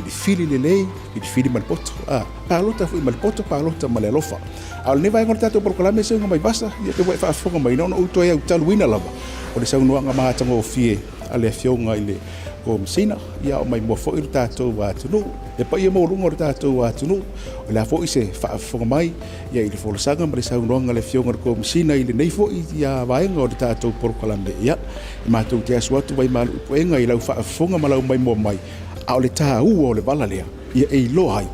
Speaker 4: fili le lei, fili malipoto. Pālota fo i malipoto, pālota male alofa. Al ne vai ngona tātou proklame se ngai basa, ia te wai whaafonga mai no uto ia utaluina lava. O le sau noanga mahatanga o fie ale fionga i le komisina, ia o mai mua fo i tātou wātunu. E pa ia maurunga o tātou wātunu, o le fo i se whaafonga mai, ia i le folasanga ma le sau noanga le fionga o komisina i le nei fo i ia vaenga o le tātou proklame. Ia, i mātou te asuatu vai malu upoenga i lau whaafonga ma lau mai mua mai. A o le tā ua o le vala lea, ia e ilo hai,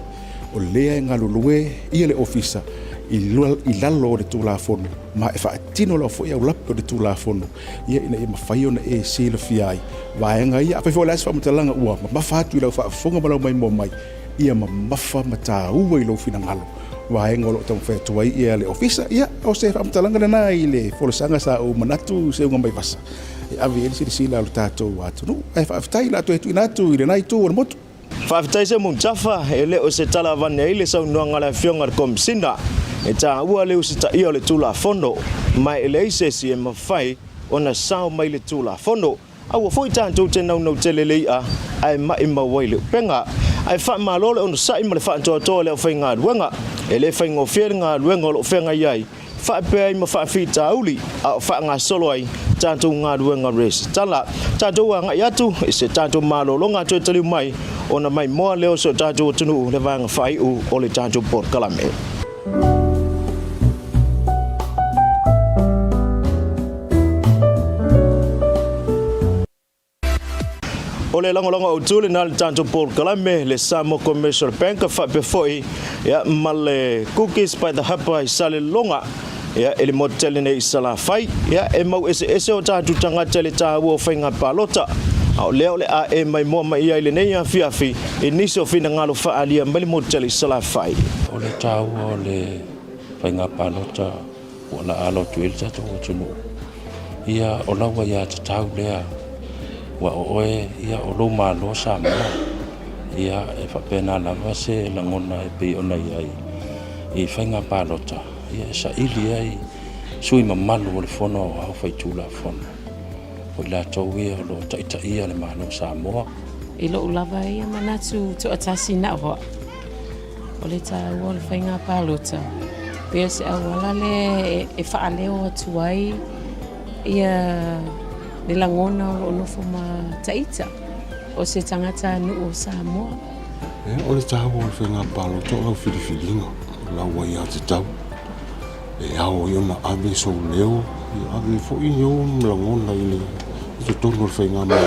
Speaker 4: o lea e ngalulue, ia le ofisa, i lalo o le tūlafono ma e whaatino lau fo i au lapi o le tūlafono ia ina i mawhai ona e sila fiai vaenga ia apai fo le asa whamatalanga ua ma mawhatu i lau whaafonga ma lau mai mua mai ia ma mawha ma tā ua i lau whina ngalo vaenga o lau tamu whaatuai ia le ofisa ia o se whamatalanga na i le folasanga sa o manatu se unga mai vasa e avi ele sila alu tātou atunu e whaafitai la tu e tu inatu i le nai tu o le motu
Speaker 3: Whaafitai se mung tafa e le o se tala vane i le sau nuanga le fionga komisina e tā ua leo se ta ia le tūla fono mai e le isesi e mawhai o na sao mai le tūla fono au a fwoi tātou te nau te le leia ai mai mawai le penga ai wha malole o na sai ma le wha toa le o whai ngā ruenga e le whai ngō whiere ngā ruenga o lo whenga iai wha pēi ma wha whita auli a o wha ngā solo ai tātou ngā ruenga res tala tātou a ngai atu e se tātou malolo ngā tue taliu mai o na mai moa leo so tātou tunu le vanga whai u o le tātou Port Kalame. O le langolanga o tūle nā le tātou Port Kalame, le Samoa Commercial Bank a whape foi, ia ma le cookies by the hapa i sale longa, ia ele motele nei sala fai, ia e mau ese o tātou tangata le tāua o whainga pālota. Au leo le a e mai moa mai ia le nei a fiafi, e nisi o whina ngalo whaalia mai le motele i sala fai.
Speaker 13: O le tāua o le whainga pālota, o la alo tuil tātou o tunu. Ia o laua ia te tāu lea, wa oe ia o lo malo Samoa ia e whapena lava se langona e pe ona iai i whainga pālota ia sa ili ai sui mamalu o le whono au whaitula whono o la tau ia o lo taita ia le malo Samoa
Speaker 9: I lo lava ia manatu to atasi na hoa. O le Tautua le whainga palota. Pea se awala le e whaaleo atu ai ia le langona o nofo ma taita. O se tangata nu o Samoa.
Speaker 11: O le Tautua le whainga palota o lau whiriwhiringa. Lau wai a te tau. E ao ia ma ave so leo. I ave fo i o mlangona i le. I te tono le whainga mai.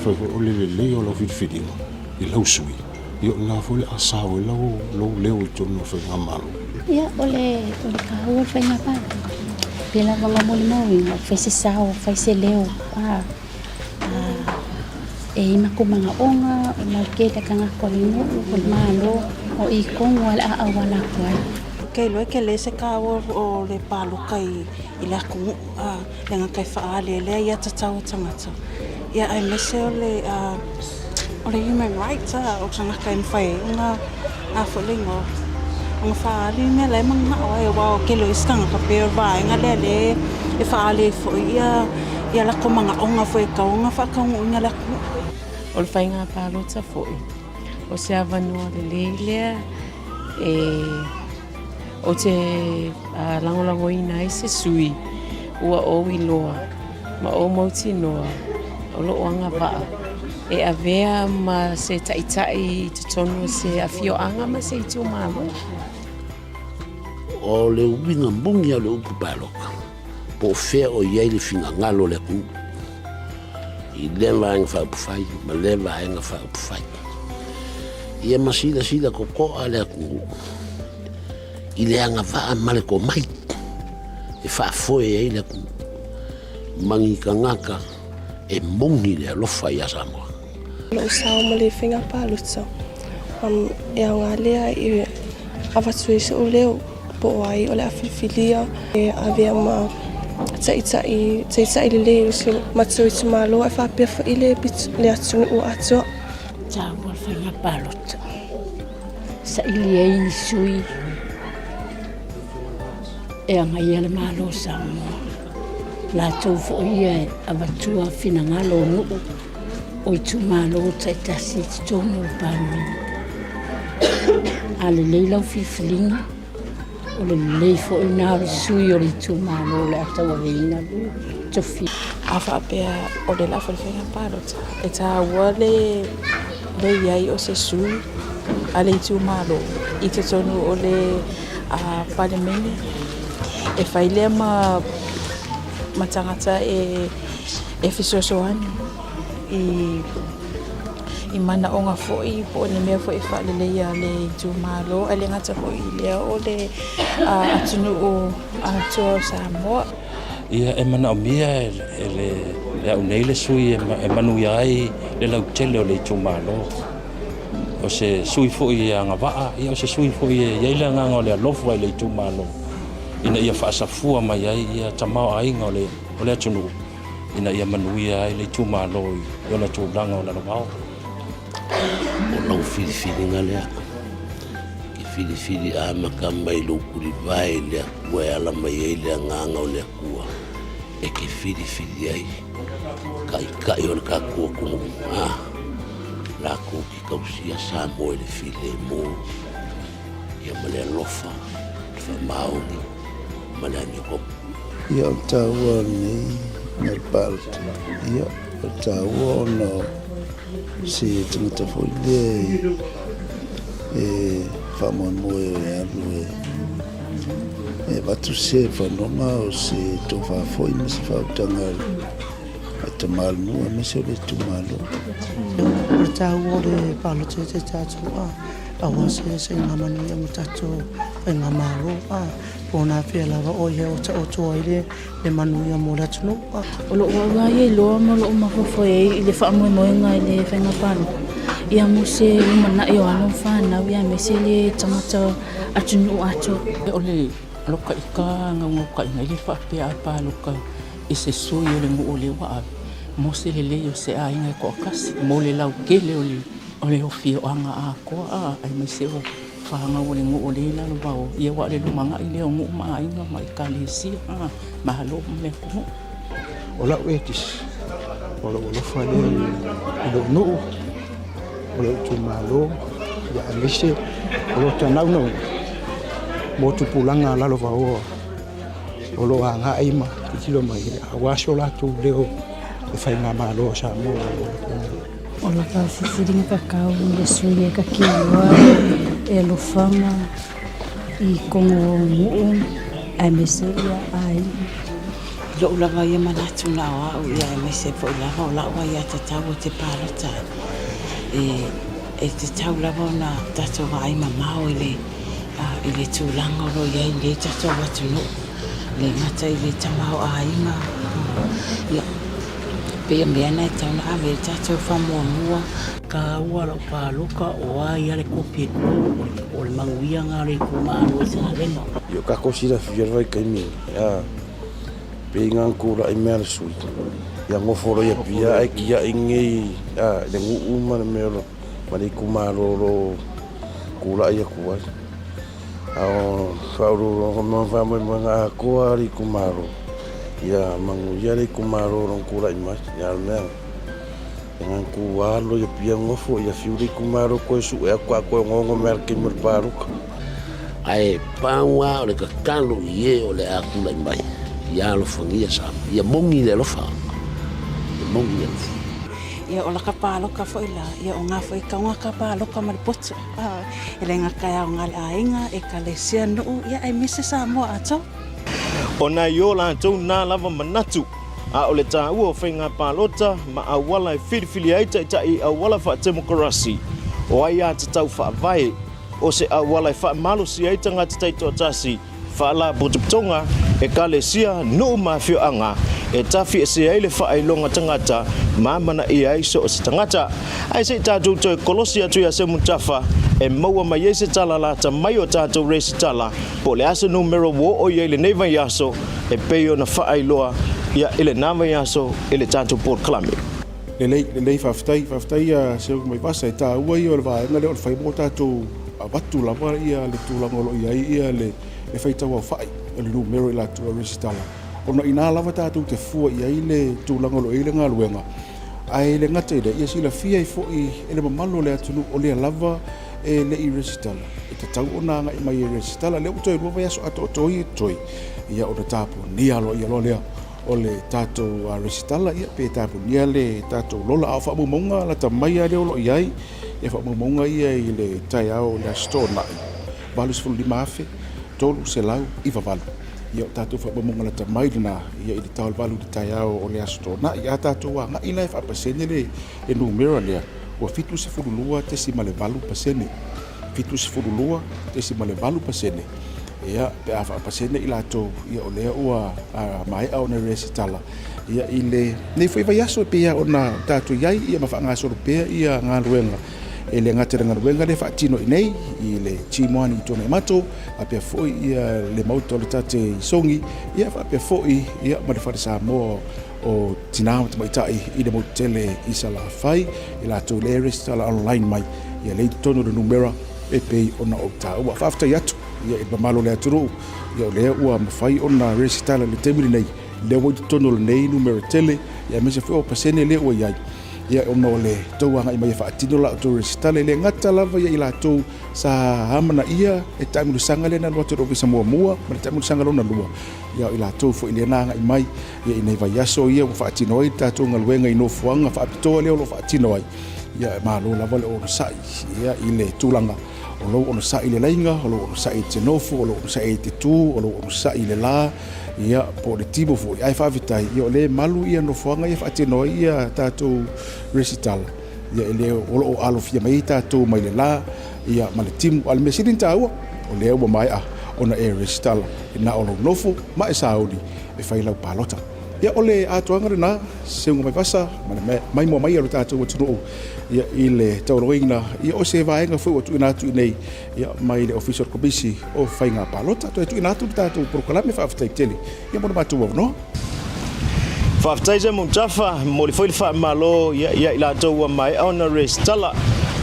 Speaker 11: O le le o lau whiriwhiringa. I lau sui. I o nga fo le asao i lau leo i tono le whainga malo.
Speaker 14: Ia ole kahua le whainga palota. Pela wanga mole maui. Whai se sao, whai se leo. E mako mga onga, malketa kanga kolingo, o malo, o I kongo ala awala kuai.
Speaker 10: Kei loe ke le se kaua o le paloka I le aku le nga kai whaale lea ia tatau tangata. Ia ai mese o le human rights o tanga kai mwhai nga a whalingo. Nga whaale mea le mga awai wao ke loe skanga ka peo vai nga le e whaale fo ia lako mga onga fo e kaunga whakaunga inga lako.
Speaker 9: O le whainga palota fo'i. O se avanua le leilea o te langolango ina I se sui ua o iloa ma o mauti noa o lo anga vaa. E avea ma se taitai te tonu se afio anga ma se itu malo.
Speaker 6: O le winga mbungi a le upu paloka. Po fea o iei le finga ngalo le ku. I lewa ainga whaupufai, ma lewa ainga whaupufai. Ia masila ko a le aku. I le anga waa male ko mai. E whaafoe e le aku. Mangi ka ngaka e mongi le alofa I a Samoa.
Speaker 10: Lo sao ma le whainga palota. E au ngā lea I awatu se o leo po ai o le awhilwhilia. E awea ma taitai le leo se matoi tu malo e whapea wha I le atu o atua.
Speaker 14: Tautua le whainga palota. Sa ili e ini sui. E anga ia le malo Samoa. La tau fo ia avatua fina ngalo nuu. O I tu malo taitasi te tono le palmini. A le leilau whiwhilinga. O le lei fo I nā le sui o le tu malo le atawa veina lu. Tofi.
Speaker 10: A whapea o le lafa le whainga palota. E Tautua le iai o se sui. A le tu malo. I te tonu o le palemene. E whailea ma tangata e fisosoani I mana o ngā fo'i po ne mea fo'i whaalelea le tu malo a le ngata fo'i lea o le atunu o atua Samoa.
Speaker 13: Ia e mana o mia e le au nei le sui e manu iai le lau tele o le tu malo. O se sui fo'i a ngā waa, ia o se sui fo'i e iaila nganga o le alofu ai le tu malo. Ina ia whaasafua mai ai ia tamao ainga o le atunu. Ina ia manuia ai le tumalo I ona tūlanga o na wao.
Speaker 6: O lau whiriwhiringa lea. Ke whiriwhiri a maka mai lo kuri vai lea kua e ala mai ei lea nganga o lea kua. E ke whiriwhiri ai. Kai o le ka kua kumu. La ko ki kausia Samoa le while mo. Ia male lofa. Whamaoni. Male aniko.
Speaker 15: Ia o Tautua nei nel palto. Ia o Tautua no se tangata foi le whamon moe e alu e watu se whanoma o se tō whafoi me se whautanga a te malunua me se o le tumalo.
Speaker 16: O Tautua le palto te tātua awa se ngā manu ia mo tātou e ngā malo Pona fia lava o ia o ta o toa le manu ia mo la tunu.
Speaker 5: O lo wa ia lo mo lo ma fo e le fa mo nga le fa nga palo. Ia mo se mana yo ano fa na ia me se le tamata atunu ato.
Speaker 17: O le lo ka ika nga ngo ka nga le fa pe a palo ka e se so yo le mo le wa mo se le yo se a inga ko kas mo le lau ke le o le ofio anga a ko ai me se o whanga o le ngu o le lalo wau. Ia wa le lumanga I leo ngu maa inga mai ka le si. Mahalo me kumu.
Speaker 4: O lau etis. O lau lofa le ilo nuu. o le tu malo ya mise o lo tanau no mo tu pulanga la lo vao o lo anga ima ki lo mai a washo la tu leo e fai nga malo Samoa
Speaker 14: o la ka fisiringa kakau le suie ka kiwa e lo fama I kongo mu ai meseria ai
Speaker 5: lo la vai manatu na wa ia me se fo la wa ia te tau te parata e te tau la bona tato vai mama o ile tulanga ro ia ile tato wa tunu le ngata ile tamau ai ma ia pe me na tau na ave tato famo mua ka wa lo pa luka o ai ale kopi o le manguia ngare ko ma no sa lenga
Speaker 15: yo ka kosira fiero vai kaimi ya pengang kura email sui ya ngoforo ya pia ai kia ingi le ngu uma me lo mari kumaro ro kula ya kuwa ao fauru no famo manga ko ari kumaro ya mangu ya ri kumaro ro kula ima ya me dengan kuwa lo ya pia ngofo ya fiuri kumaro ko su ya kwa ko ngongo merke merparu
Speaker 6: ai pawa le kakalo ye o le akula mai ya lo fangia sa ya mongi le lo fa mongi
Speaker 17: ia o la kapalo ka foi la ia o nga foi ka nga kapalo ka maripoto ele nga kaya nga ainga e ka le sia no ia ai mise Samoa ato
Speaker 3: ona yo la tau na lava manatu a ole ta u ofenga palota ma awala filfili aita i awala fa demokrasi o ai ata tau fa vai o se awala fa malo si aita ngata tai to tasi fa la botutonga e kalesia no mafio anga e tafi se ai le fa ai longa tangata mama na i ai so se tangata ai se tatu to kolosia tu ya se mutafa e maua mai se tala la ta mai o tatu race tala po le aso numero wo o ye le neva yaso e peyo na fa ai loa ya ile nava yaso ile tatu por klame
Speaker 4: le faftai a se mai pasa ta ua o va ngale o fai mota tu abatu la va ia le tu la ngolo ia le fai ta wa fai le numero la tu resitala ona ina lava ta tu te fu ia ile tu la ngolo ile ngaluenga ai le ngate ile ia sila fia i fo i ele mamalo le atu o le lava e le i resitala e te tau ona nga i mai resitala le utoi ruwa yaso ato toi ia o te tapu ni alo ia lo lea o le tatou resitala ia pe tapu nia le tatou lola au whaamumonga la ta mai a leo lo iai e whaamumonga ia i le tai au le store nai valu sifulu lima afe tolu se lau i vavalu ia o tatou whaamumonga la ta mai lina ia i le tau valu le tai au o le store nai ia tatou a ngai lai whaapasene le numera lea ua fitu sifulu lua tesi ma le valu pasene fitu sifulu lua tesi ma le valu pasene ia pe a pasene i latou ia o lea ua mai au na resitala ia i le nei foi vai aso pe ia ona tatou iai ia mafaagasolo pea ia galuega e le gate le galuega le faatino i nei i le timoani i tona i matou apea foʻi ia le mauta o le tate isogi ia faapea foʻi ia ma le fale Samoa o tina matamaitaʻi i le mautele i salafai i latou le resitala online mai ia lei totonu le numera e pei ona o taua faafetai atu ia i mamalo le aturu ia le ua mafai ona resitala le temili nei le wo tono le nei numero tele ia mese fo pasene le ua ia ia ona le toanga i mai fa atino la to resitala le ngata lava ia ila to sa hamana ia e taimu sanga le na lo to visa mo mua ma taimu sanga lo na lua ia ila to fo ile na i mai ia ina va yaso ia fa atino i ta to ngalwenga ino fuanga fa apito le lo fa atino ai ia malo lava le o sai ia ile tulanga o lo ona sa ile lainga o lo ona sa te nofu o lo ona sa te tu o lo ona sa ile la ia po le tibo fo ai fa vitai ia le malu ia no foanga ia fa te no ia tatou recital ia ele o lo alo fia mai tatou mai le la ia ma le timu al mesidin taua o le o mai a ona e recital ina o lo nofu ma e saudi e fai lau palota ia ole atuanga na se mai pasa mai mo mai o tatou o tunu ia ile tauroina ia o se vaenga foi o tu ina tu nei ia mai le official committee o fainga palota to tu ina tu tatou proclame fa aftai tele ia mo matu no
Speaker 3: fa se mo tafa mo le foi fa malo ia ila to mai ona restala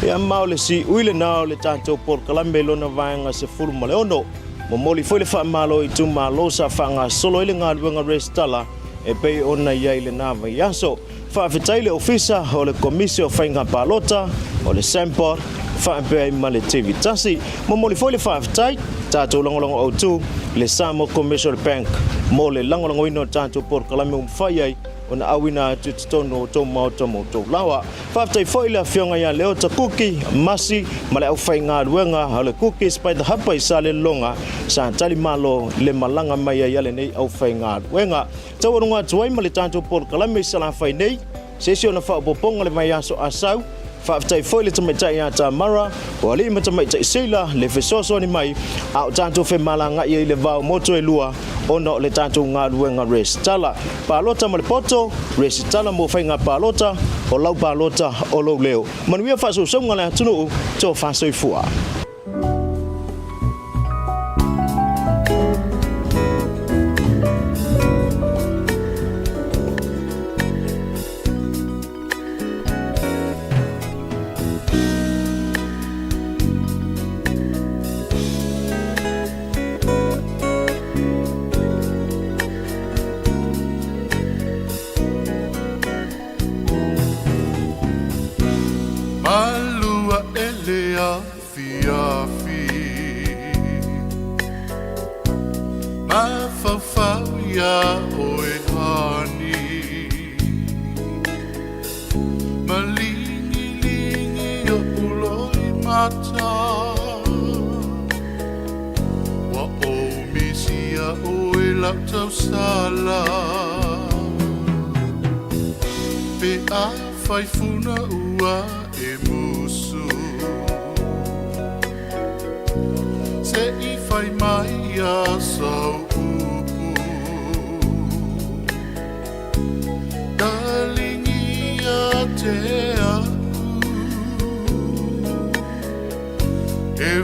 Speaker 3: ia maule si uile na le tatou proclame lona vaenga se fulu mo le ono mo le foi fa malo i tu malo sa fanga solo ile nga restala e pei ona iai le nā vai aso. Whaafetai le ofisa o le komisio whainga palota o le Sampor whaapea i ma le TV tasi. Momoli foi le whaafetai, tātou langolongo au tū, le Samoa Commercial Bank, mo le langolongo ino tātou por kalame whaiai, o na awina atu titono o tō maota mo tō lawa. Whaafetai foi le awhionga ia leo ta kuki, masi, ma le au whainga ruenga, ha le kuki spai ta hapa i sa le longa, sa tali malo le malanga mai ia le nei au whainga ruenga. Tau arunga tuai ma le tātou por kalame i sala whai nei, sesio na whaapoponga le mai aso asau, whaafetai foi le tamaitai a tā mara, o ali ma tamaitai seila le whesoso ni mai, au tātou whe malanga i le vau moto e lua, ona o le tātou ngā ruenga resitala. Palota ma le poto, resitala mo whainga palota, o lau palota o lau leo. Manuia whaso saunga le atunu tō whaso i fua.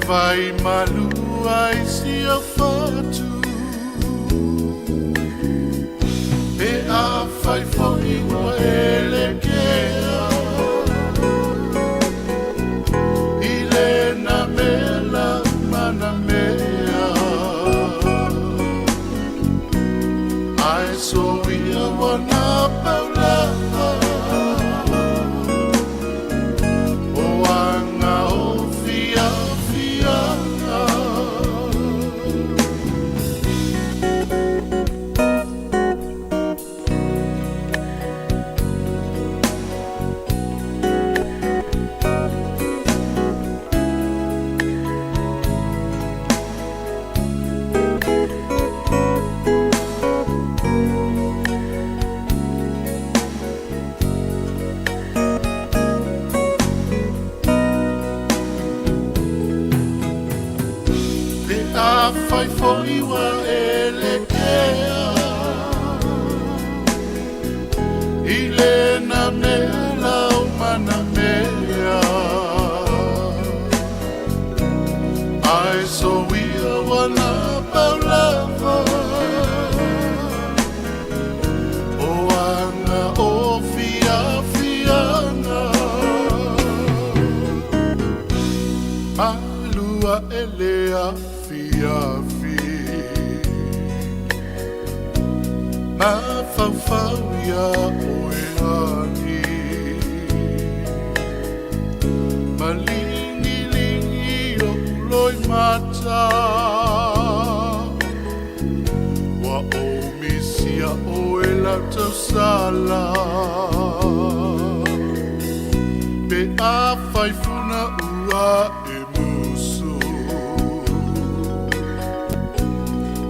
Speaker 18: Vai malu ai si a fatu e a fai foi wa ele kea ile na mela mana mea ai so we wanna paula fai foi wa ele kea ile na mela umana mea I so we are one paulava o anga o fia fianga malua elea ma fanfaria o ani ma lingi o loi mata wa o misia o ela tau sala pe a fai funa ua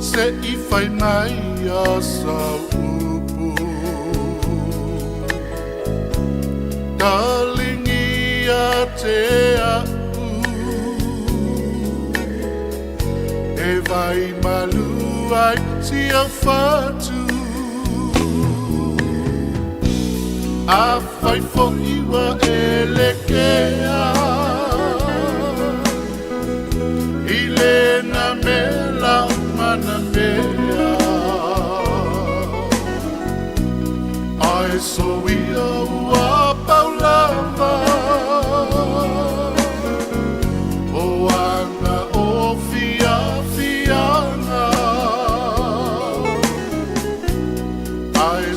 Speaker 18: se I fai mai a sa upu Darlingi a te a e vai malu ai si a fatu a fai fo'i wa ele kea ile na mela mana mea ai so ia ua paulava o anga o fia fianga ai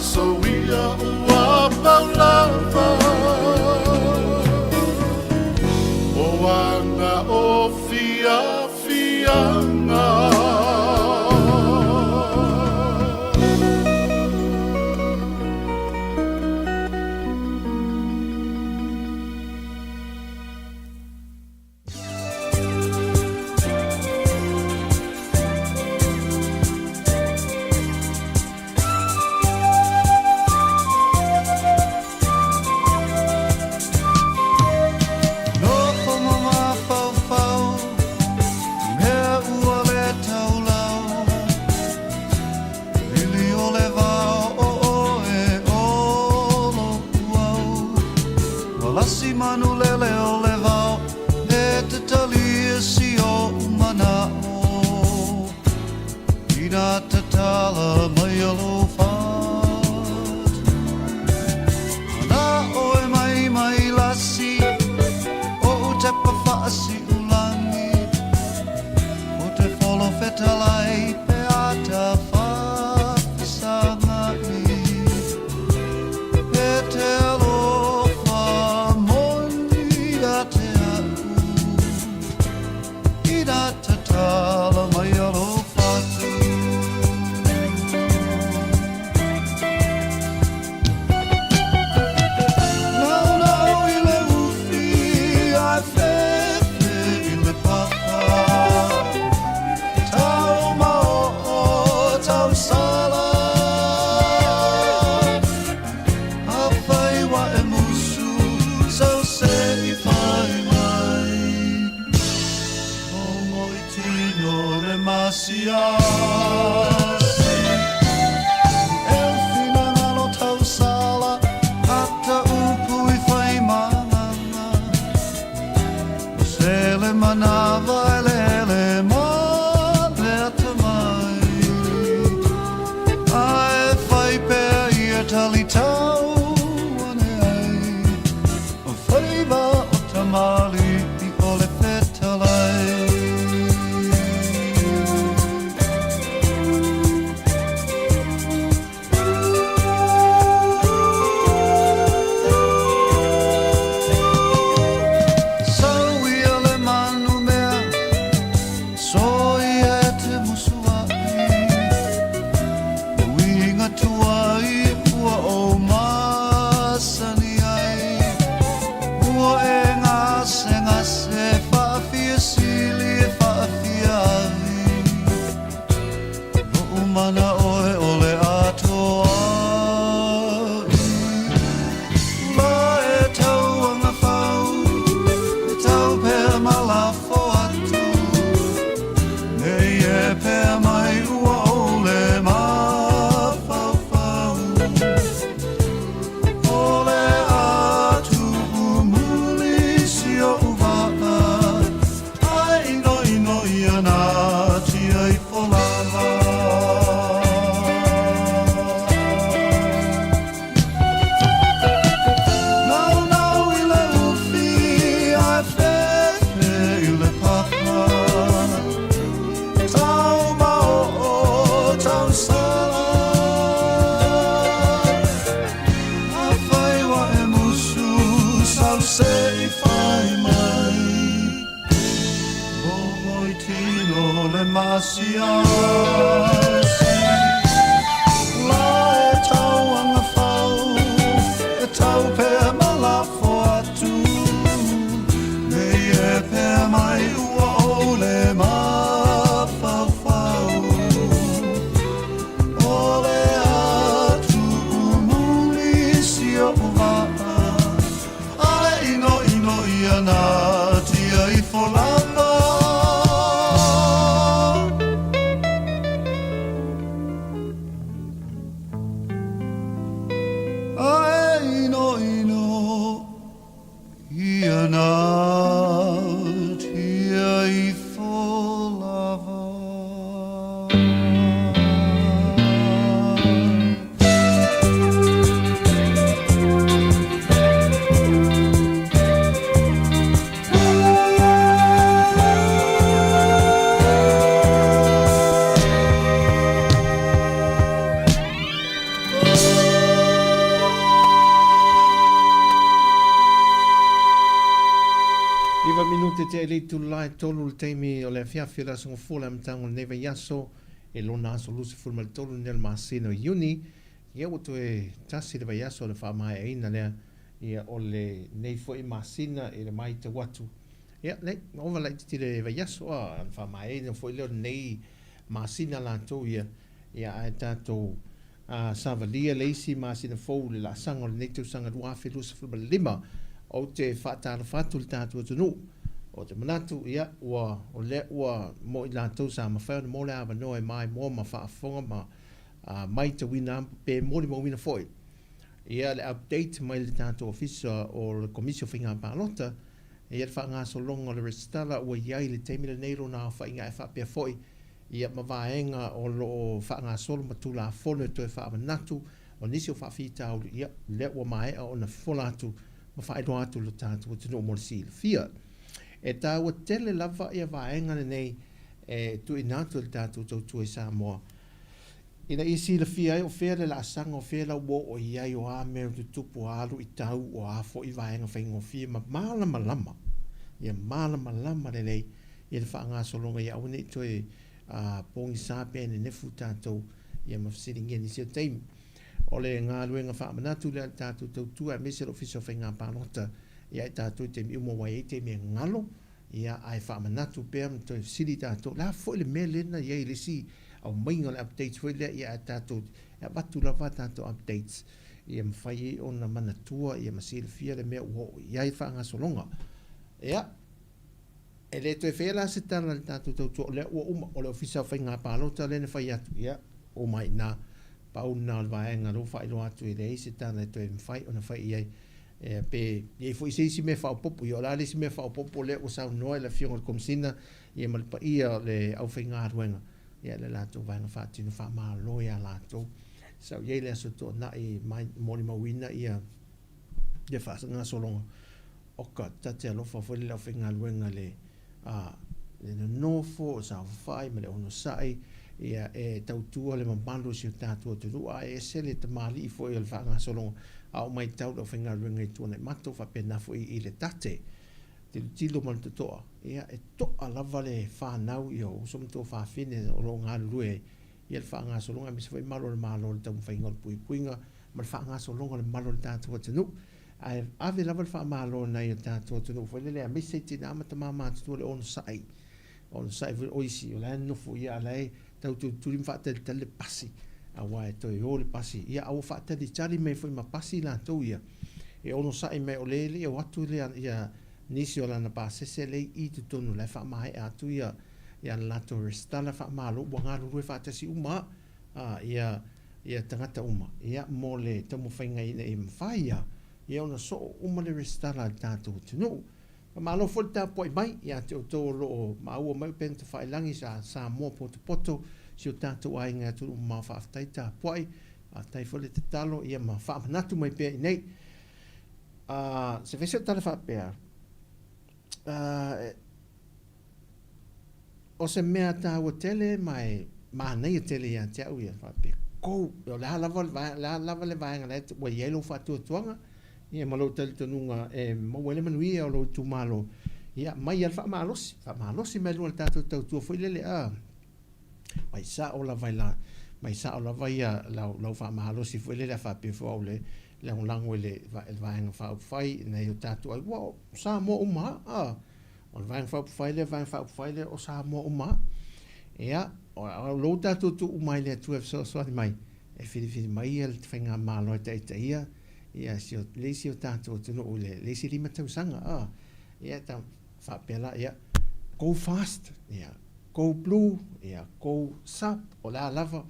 Speaker 19: tau sala a whai wa e musu sau se I whai mai o ngoi tino le masia e whina ngalo tau sala ata upu I whai mana o sele manava e lele ma le ata mai ai whai pēr ia tali tau ane ai o whaiva o tamali I ole whetalai mana oe ole atoa ma e tau anga whau e tau pēr malafo atu nei e pēr mai ua ole ma whau whau ole atu umuli si o uwaka ai ino ino iana tia I wholava Masiasi la e tau anga whau e tau pēr malafo atu nei e pēr mai ua ole ma whau whau ole atu umuli si o uwaa ai ino ino ia nā tia I wholanga
Speaker 20: te ele tu lai tolu le teimi o le fiafi la songo fula mtango neva yaso e lona aso lusi fulma le tolu nel masino Juni ia watu e tasi le yaso le wha mai eina lea ia o le nei fo I masina e le mai te watu ia nei ova lai titi le yaso a wha mai eina fo I leo nei masina la tau ia ai tato savalia leisi masina fo le la sanga o le nei tau sanga duafi lusi fulma le lima o te whaatara whatu le tātua tunu o te manatu ia ua o le ua mo I lātou sa mawhau mo le awa noe mai mo ma whaafonga ma mai te wina pe mori mo wina foi ia le update mai le tātou ofisa o le komisio whinga pālota ia le whaanga so longa le restala ua iai le teimile neiro nā whainga e whapea foi ia ma vaenga o lo whaanga solo matula fono to e whaamanatu o nisi o whaafitau ia le ua mai o na folatu ma whaedo atu lo tātou tino mo le sila fia e tā ua tele lava ia vaenga nei tu inatu le tātou tautua I Samoa. Ina isi la fia o fea le la asanga o fea la uo o iai o a mea tu tupu alu I tau o a fo I vaenga whaingo fia ma malama lama. Ia malama lama le lei ia le whaanga solonga ia awane to e pongi sāpea ne nefu tātou ia mawhasiringia ni sio teimi. O le ngā luenga whaamanatu le tātou tautua e mese lo fiso whainga pānota ia I tātou te mi umo wai e te mi ngalo ia ai whaamanatu pēr to e siri tātou la fo le mea lena ia I lisi au mai o le updates foi le ia tātou ia watu lava tātou updates ia mwhai o na manatua ia masile fia le mea uho ia i whaanga solonga ia e le toi whela se tana le tātou tautua o le ua uma o le ofisa whai ngā pālota le ne whai atu ia o mai nā pau nā le vaenga lo whai lo atu i le se tana le toi mwhai o na whai iai pe ia fo isi me fa popo yo la si me fa popo le o sa no la fiong el komsina ia mal pa ia le au finga ruenga ia le la to va na fa tinu fa ma lo ia la to sa ia le so to na i mai moni ma wina ia de fa nga so long o ka ta te lo fa fo le finga ruenga le le no fo sa fa me le ono sai ia e tautua le mambalo si tātua te rua e se le te mali i fo i le fa nga so long au mai tau lo whinga runga i tuana mato fa pena fo i le tate te tilo mal te toa ia e toa lava le whanau i o som to wha whine o lo ngā rue i le wha ngā solonga mi se fai malo le malo le tau mwhainga le pui puinga ma le wha ngā solonga le malo le tātua tenu ave lava le wha malo nei le tātua tenu fai le a mese tina amata mama tutua le ono sai oisi o le nofo ia lei tau turim wha tele pasi a wai to yo le pasi ia au fa te di chali me foi ma pasi la to ia e ono sa me o le o atu le ia nisi o la na pase se le i tu tonu le fa mai atu ia la to restala fa ma lo bonga ru fa te si uma ia tangata uma ia mo le to mo fainga ina i mfaia ia ono so uma le restala tatu tunu ma lo fo ta poi mai ia te to lo ma o mai pen te fa langi sa mo poto si o tātou ainga tu ma whaaftai tā puai, a tai whole te talo, ia ma whaamanatu mai pēr nei. Se whese o tala whaapea, o se mea tā ua tele, mai nei a tele ia te au ia whaapea. Kou, o la lava le vaenga le ua ielo whaatua tuanga, ia malo tali tanunga, mawele manuia o lo tu malo, ia mai al whaamalosi me lua le tātou tautua whailele mai sa o la vai la mai sa o la vai la fa mahalo si foi le fa pe fo le lango le va en fa fai nei o tatu ai wo sa mo uma o va en fa fai le o sa mo uma ia o lo tatu tu mai le tu so mai e fili mai el finga malo te ia si o le si o tatu tu no le si lima tu sanga ia ta fa pela ia go fast ia go blue, yeah, go sap, o la lava.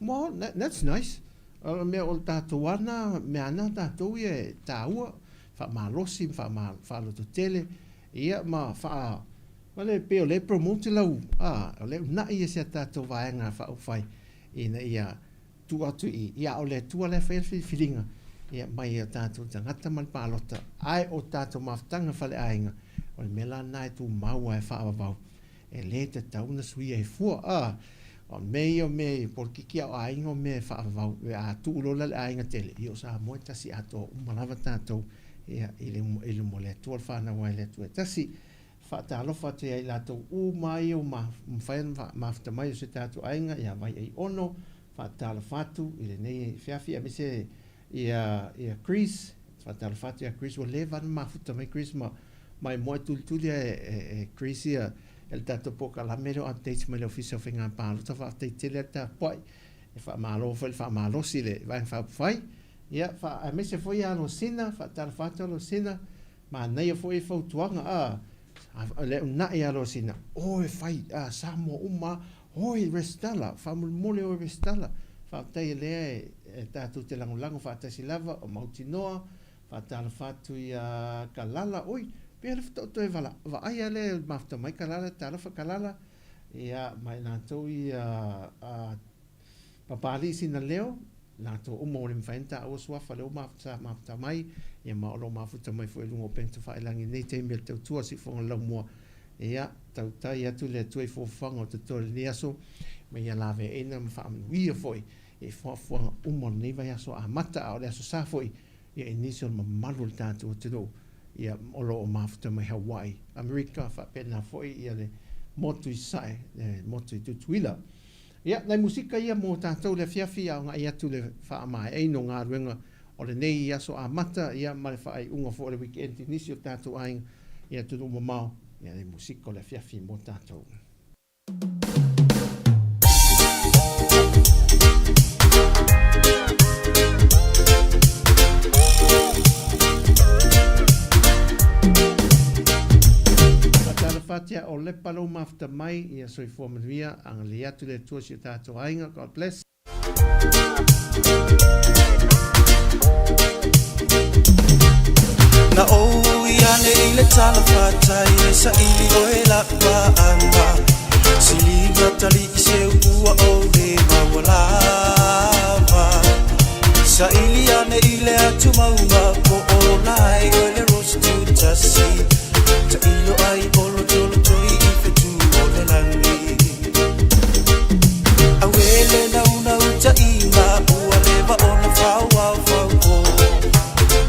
Speaker 20: Well, that's nice. Me o tatuana, me ana tatu e taua, fa malosi, fa lo tele, ia ma fa, wale pe o le promote lau, o le na ia se tatu vaenga fa o fai, ina ia tu atu ia o le tua le filinga, ia mai o tatu tangata man palota, ai o tatu maftanga fale ainga, o le mela nai tu maua e fa avau. E le te tauna sui e fua o me porque kia o aingo me fa vau a tu lola le ainga tele io sa mo tasi ato malava tato ele mo le tu fa na wa le tu tasi fa ta lo fa te ai lato u mai o ma ma fa mai se tato ainga ia vai ai ono fa ta lo fatu ile nei fiafi a se ia Chris fa ta lo fatu ia Chris o levan ma fa mai Chris mai mo tu Chris ia el tato poka la mero updates me le office of inga palo ta fa te tele ta poi e fa malo fa malo si le va fa fai ia fa a me se foi a lo sina fa tal fa lo sina ma nei foi fo tuanga le na ia lo sina o e fai samo uma o i restala fa mole o restala fa te le tato te lango fa te silava o mautinoa fa tal fa tu ia kalala oi pe le foto e vala va ai ale mafta mai kalala tala fa kalala ia mai na to ia papali sina leo na to o mo le mfenta o swa fa le mafta mai ia ma lo mafuta mai foi lungo pento fa langi nei te mel te tua si fo lo mo ia tau tai atu le tu e fo fango te to le aso me ia lave ena fa wi foi e fo o mo nei vai aso a mata o le aso sa foi ia initial malu tanto te do ia olo o mafuta mai Hawaii Amerika fa pena foi ia le motu i sai motu i tutuila ia nei musika ia mo tātou le fiafia o ngai atu le wha mai ei no ngā ruenga o le nei ia so a mata ia mai wha ai unga fo le weekend inisio tātou aing ia tunu mamau ia le musika o le fiafia mo tātou fatia o le palo mafta mai ia soifua manuia anga le atu le tua si tātou ainga. God bless.
Speaker 21: Na ia ne ile tala fatai e sa ili o e la anga siliga tali se ua o le mawalava sa ili ane ile atu maunga po o lai o le rostu tasi ta ilo ai olo tolo toi ife tu o le langi awele na una uta inga ua leva o na fau au fau po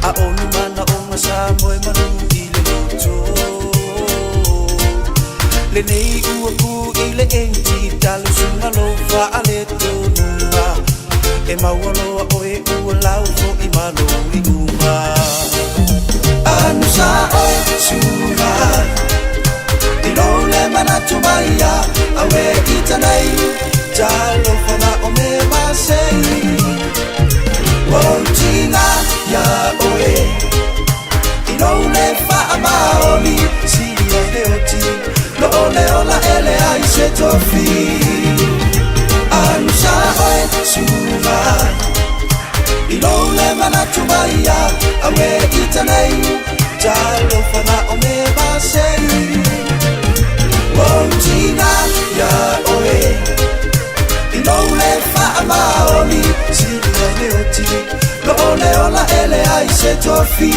Speaker 21: a onu mana o nga sa moe manu i le loto le nei ua ku i le enti talu sunga lo fa ale tonunga e maualoa o e ua lau fo i malo i unga anu sa o e sunga i lo le manatu maia a we i tanai talo fana o me masei Wontinga ya oe ino le fa amaoli si le oti lo ole ola ele ai se tofi anusa oe suma ino le manatu maia awe itanei jalo fana o me basei Wontinga ya oe ino le fa amaoli si le oti lo ole ola ele ai se tofi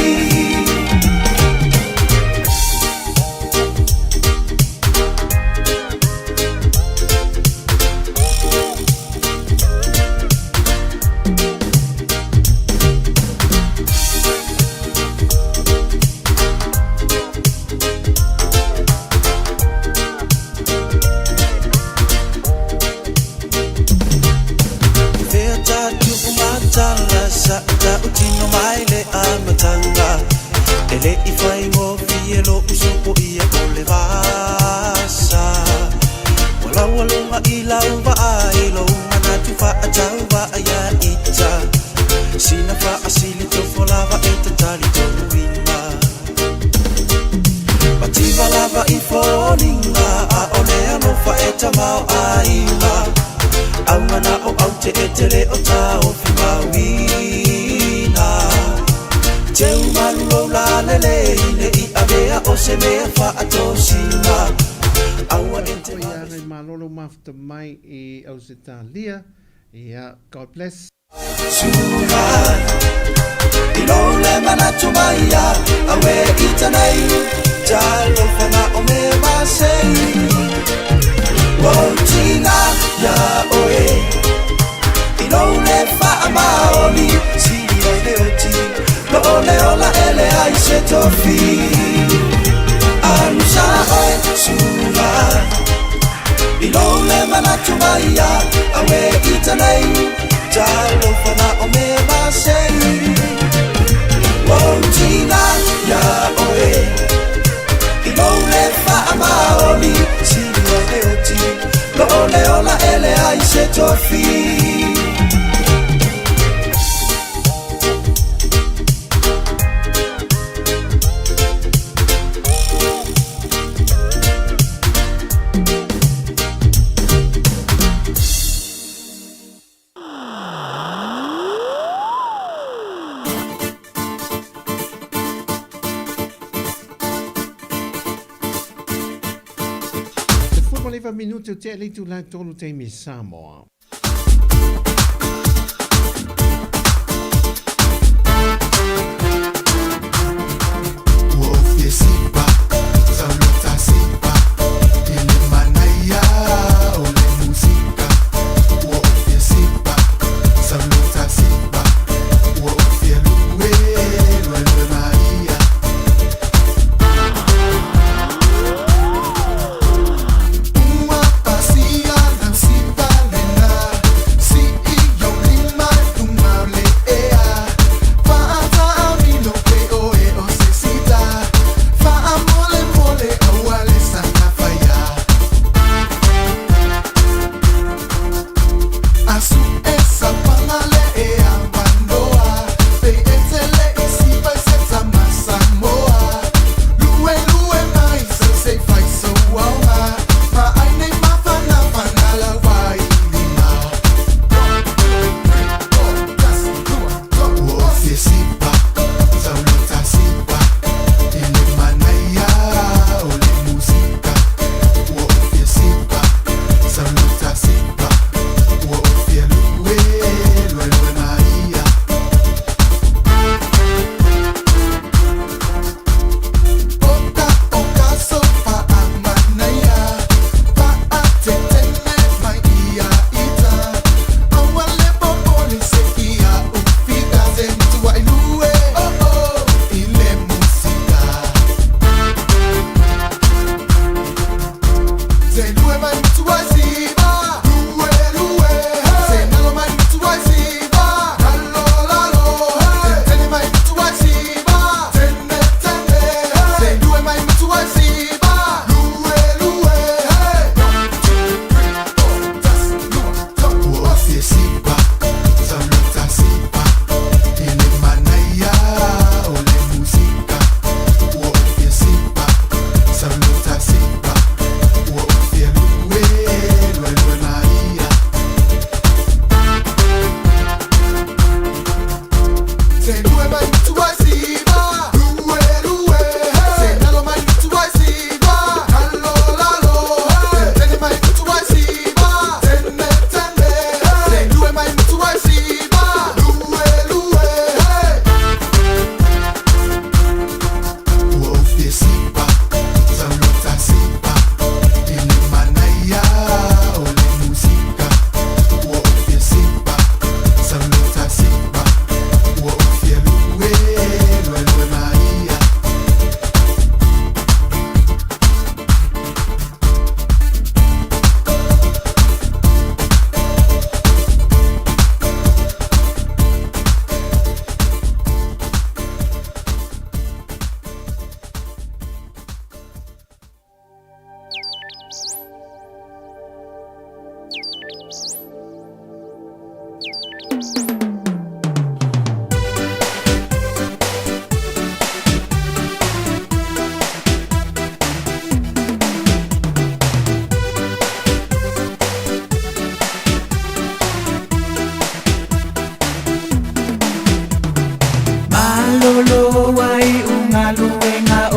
Speaker 21: ele I fai ngofi e lo usupo ia o le vasa wala walunga I lauva ai lo mana tu fa atau va ia ita sina fa asili to folava e tatali to ruina bativa lava I foninga a ole ano fa eta mau aina au mana o au te etere o ta o fimawina te umalu la lele ine I avea o se mea fa atosina aua ente
Speaker 20: Ia malolo mafta mai I au se talia. Ia, God bless.
Speaker 21: Sura ilo le manatu maia awe itanai jalo fana o me masei Wontinga ya oe ilo le fa amaoli si le oti lo ole ola ele ai se tofi anusa oe sura ilo le manatu maia awe itanai jalo fana o me basei Wontinga ya oe ilo le fa amaoli si le oti lo ole ola ele ai se tofi
Speaker 20: Minuto te litu la tolu te mi Samoa.
Speaker 18: Pasia, Nancy Valena.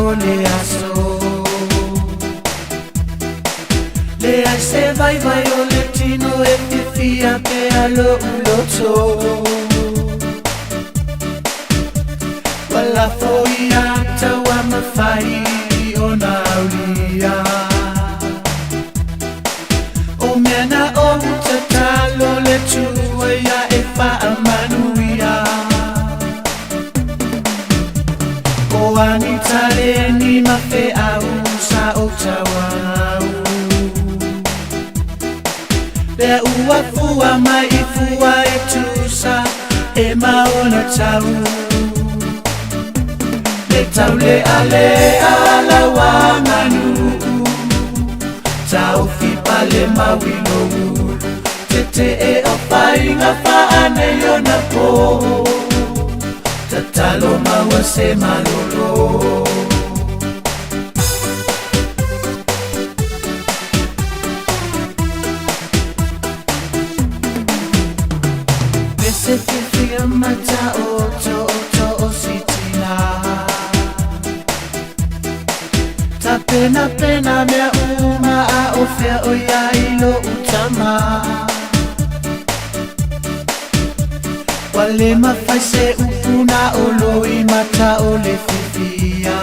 Speaker 21: o le aso le ai se vai vai o le tino e fia pe alo uloto wala foia tawa mafai o na ulia o mena o tatalo le tua ya e fa amanuia o anita le ni mafe au sa o tawa le ua fua mai fua e tusa e maona tau le tau le ale ala wanganu tau fi pale mawino tete e opainga faane yona po tatalo mawa se malolo se fia mata o sitina ta pena mea uma a o fea o ia ilo utama wale mafai se upuna o loi mata o le fifia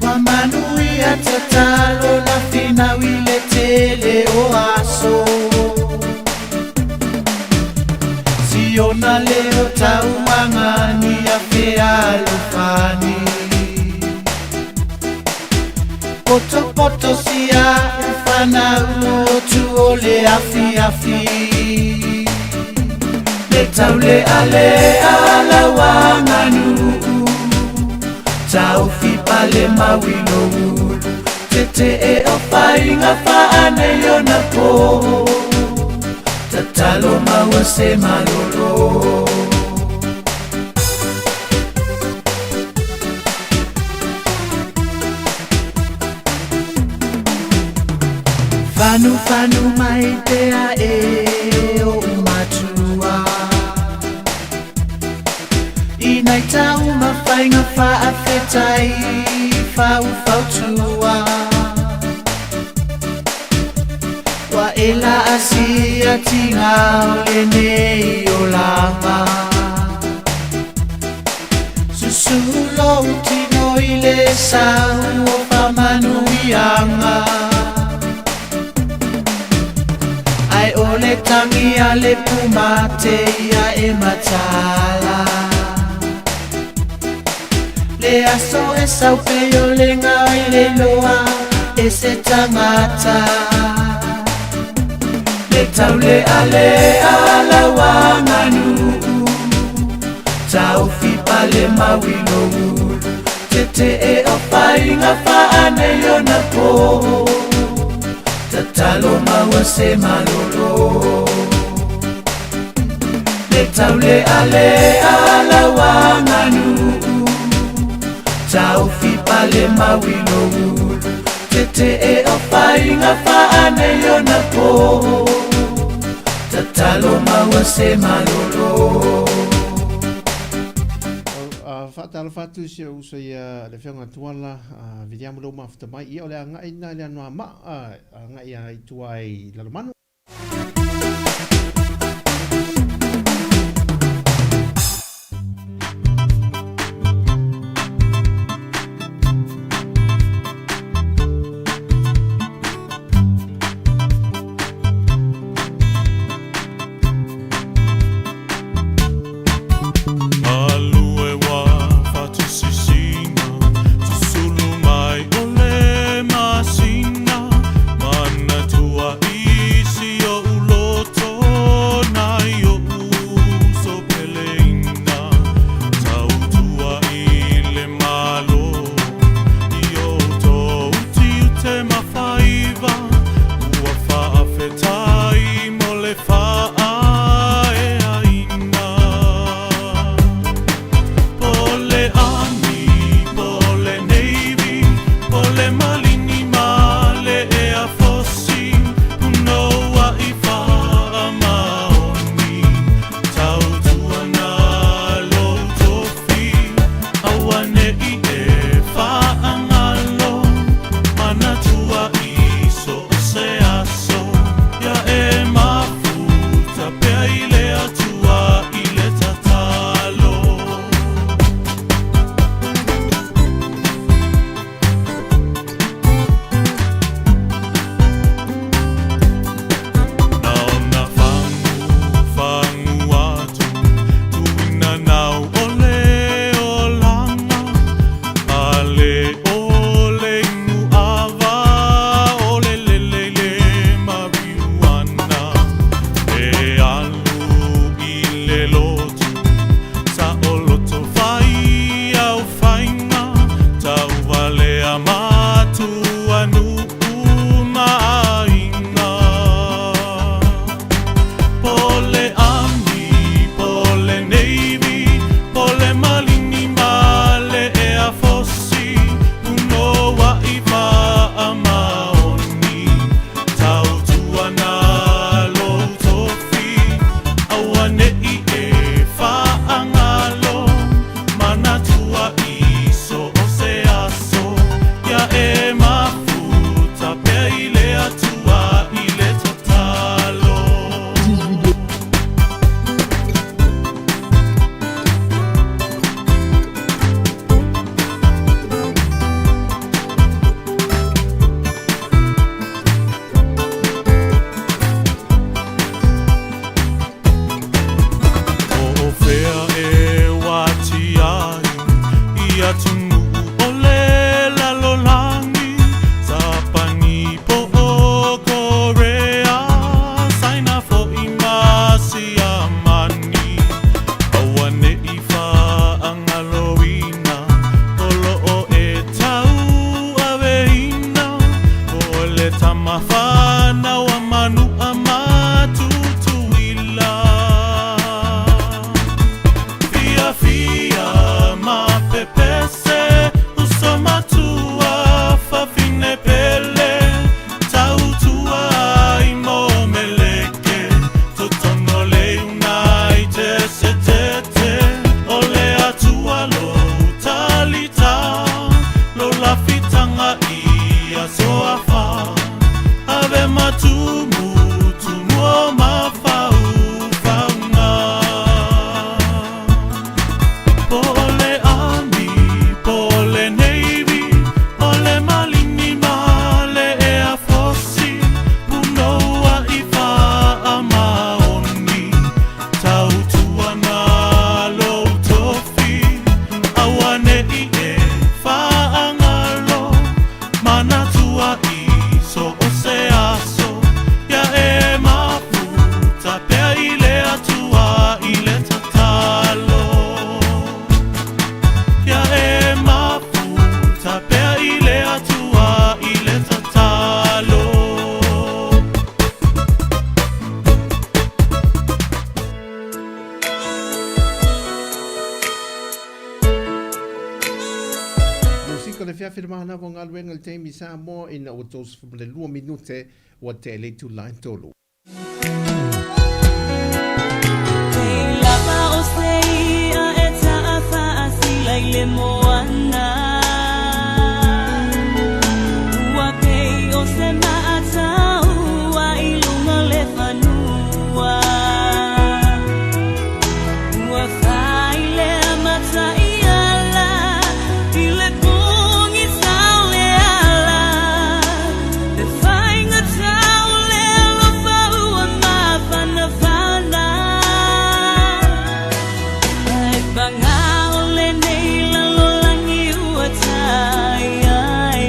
Speaker 21: wamanui a tatalo na fina wile tele o aso Ona leo tauangani a fea lufani Poto sia ufana uotu ole afi Le taule ale ala wanganu Tau fi pale mawino Tete e opainga faane yona po Tatalo mawa se malolo Fanu mai tea e o umatua Inai tau mawhainga wha a whetai Fautua Wa ela asia tinga ole nei o lama Susulo tino ile sau o whamanuianga Ai ole tangi ale pumate ia e matala Le aso e sau peo le ngai le loa e se tangata Le taule ale ala wanganu Tau fi pale mawino Tete e opainga faane yona po Tatalo mawa se malolo Le taule ale ala wanganu Tau fi pale mawino Tete e opainga faane yona po Tatalo mawa se malolo
Speaker 20: Fatalo fatu si usa ia le fionga tuala vidiamu lo mafta mai ia ole anga ina le anua ma anga ia ituai lalomanu
Speaker 1: Masina, mana tua is
Speaker 20: fia firmana vo ngaluenga le teimi Samoa ina o tos le 2 minute o te Electoral line tolu.
Speaker 1: Lava o seia e taafa asila ile moana Ua pei o se maata ua ilunga le whanua Ua whai le amata I ala I le pungi tau le ala Le whainga tau le alofa ua mawhana whana Ai banga o le nei lalolangi ua tai ai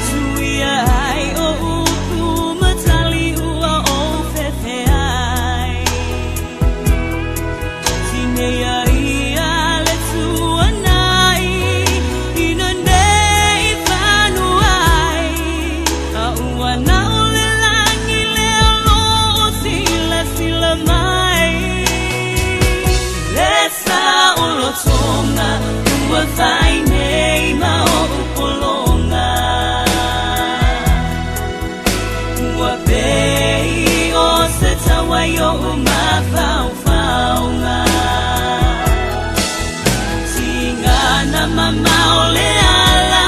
Speaker 1: Tuia ai o uku matali ua o whewhe ai Tinea ia le tua nai Ina nei whanuai A ua nau le langi le alo o sila mai Le sa o lo tonga Ua whai nei ma o upolonga Ua pei o se tawai o umawhauwhaunga Tingana mama o le ala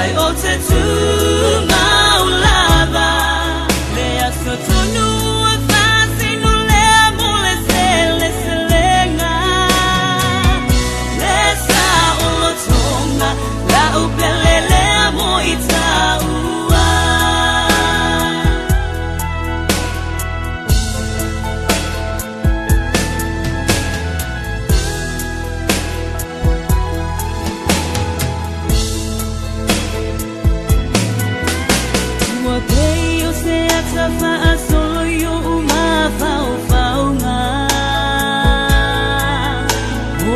Speaker 1: Ai o te tū maulava Le aso tonu a whasinu le mole sele selenga Le sa o lo tonga La upele le mo I taua Ua pei o se ata whaasolo I o umawhauwhaunga O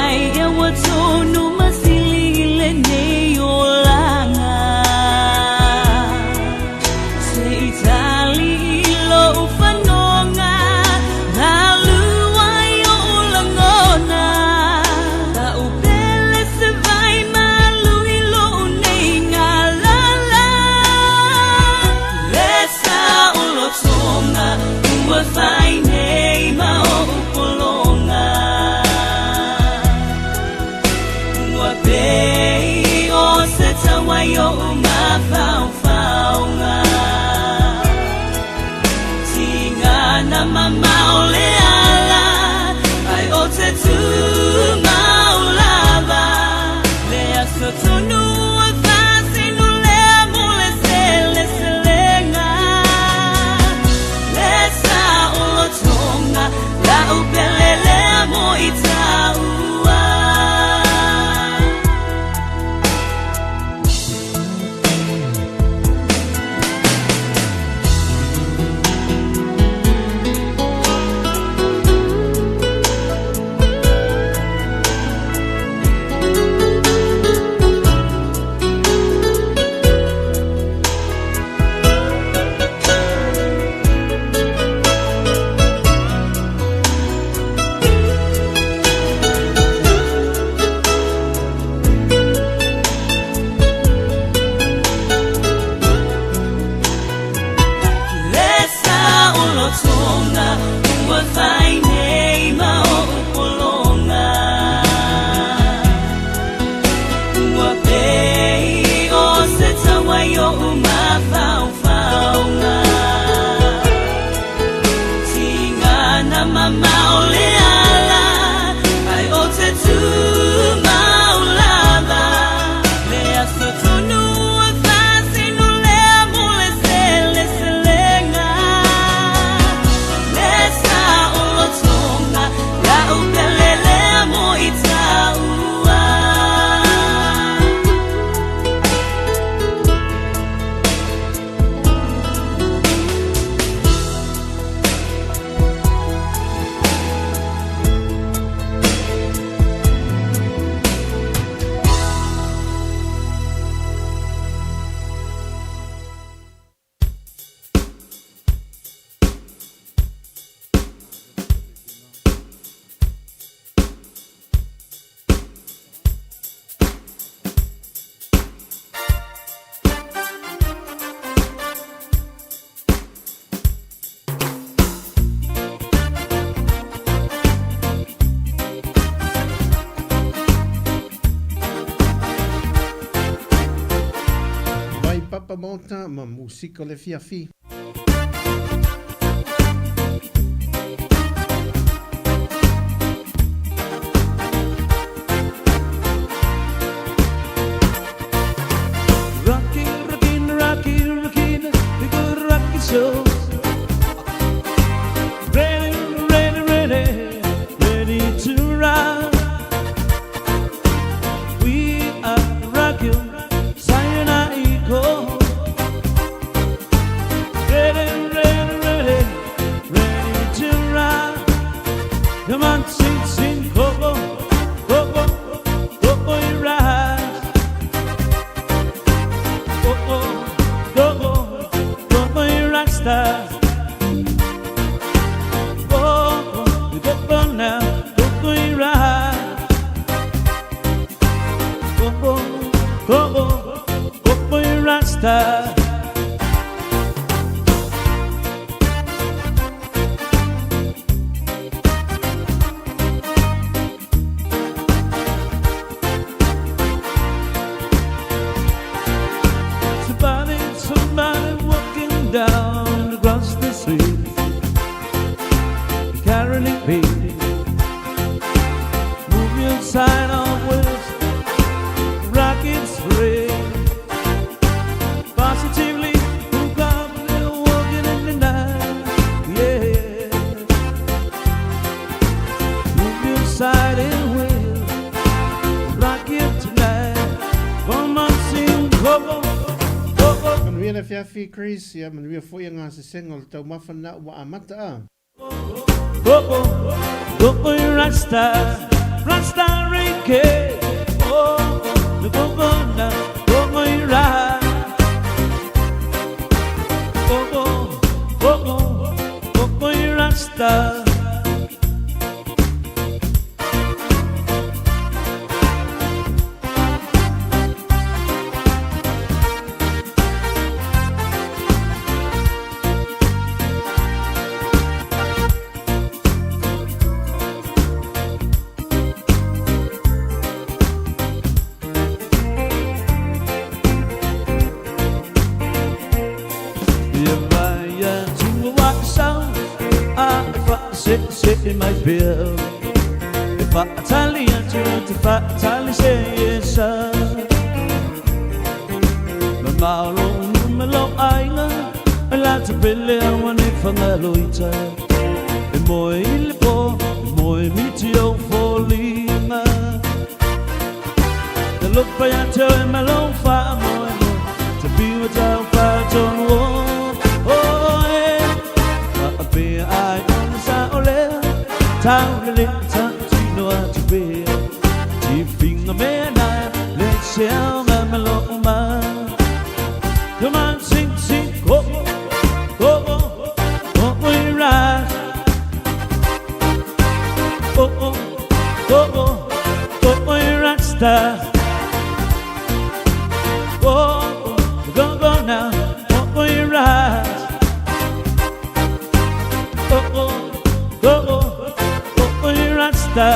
Speaker 1: ai e ua tonu masili I le nei o langa Se itali I lo whanonga Na luai o langona Ta upele se vai malu I lo nei ngā lala Le sa o lo tonga Ua whai nei ma o upolonga Ua pei o se tawai o umawhauwhaunga Tingana mama o le ala Ai o te tū maulava Le aso tonu a whasinu le mole sele selenga Le sa o lo tonga La upele le mo I taua
Speaker 20: whamauta ma musika le fiafi.
Speaker 1: Rockin', the good rockin' show. Ready to rock. We are rockin', Sayonara Eco. Ready to rock. Come on, sing, go, you rise. Go, you rock star. Go now, go, you rise. Go, you rock star. Somebody walking down across the street, carrying a baby. Move your side always, rockets free. Positively, hook up, walking in the night, yeah. Move your side and wheel, rock it tonight. Come on, sing, go.
Speaker 20: Manuia le fiafi Chris, ia manuia fo ia ngā se senga o le tau mawhana wa amata a.
Speaker 1: Go, you Rasta Rike. The go now, go, you ride. Go, you Rasta. Sit in my bill. If I tell you if I tell you say yes, sir. Malo ainga, la tapele awane fangaloita. Moi lipo, moi mitio folima. The look by a toe and malo fa moi. To be without fat on wall. Oh, yeah. But be I. Tao le tantino a tu be ti finga me na le sia ma lo ma. Come on, sing, go, we rise. Go, we rock star. Go now, we rise. Go. Rasta.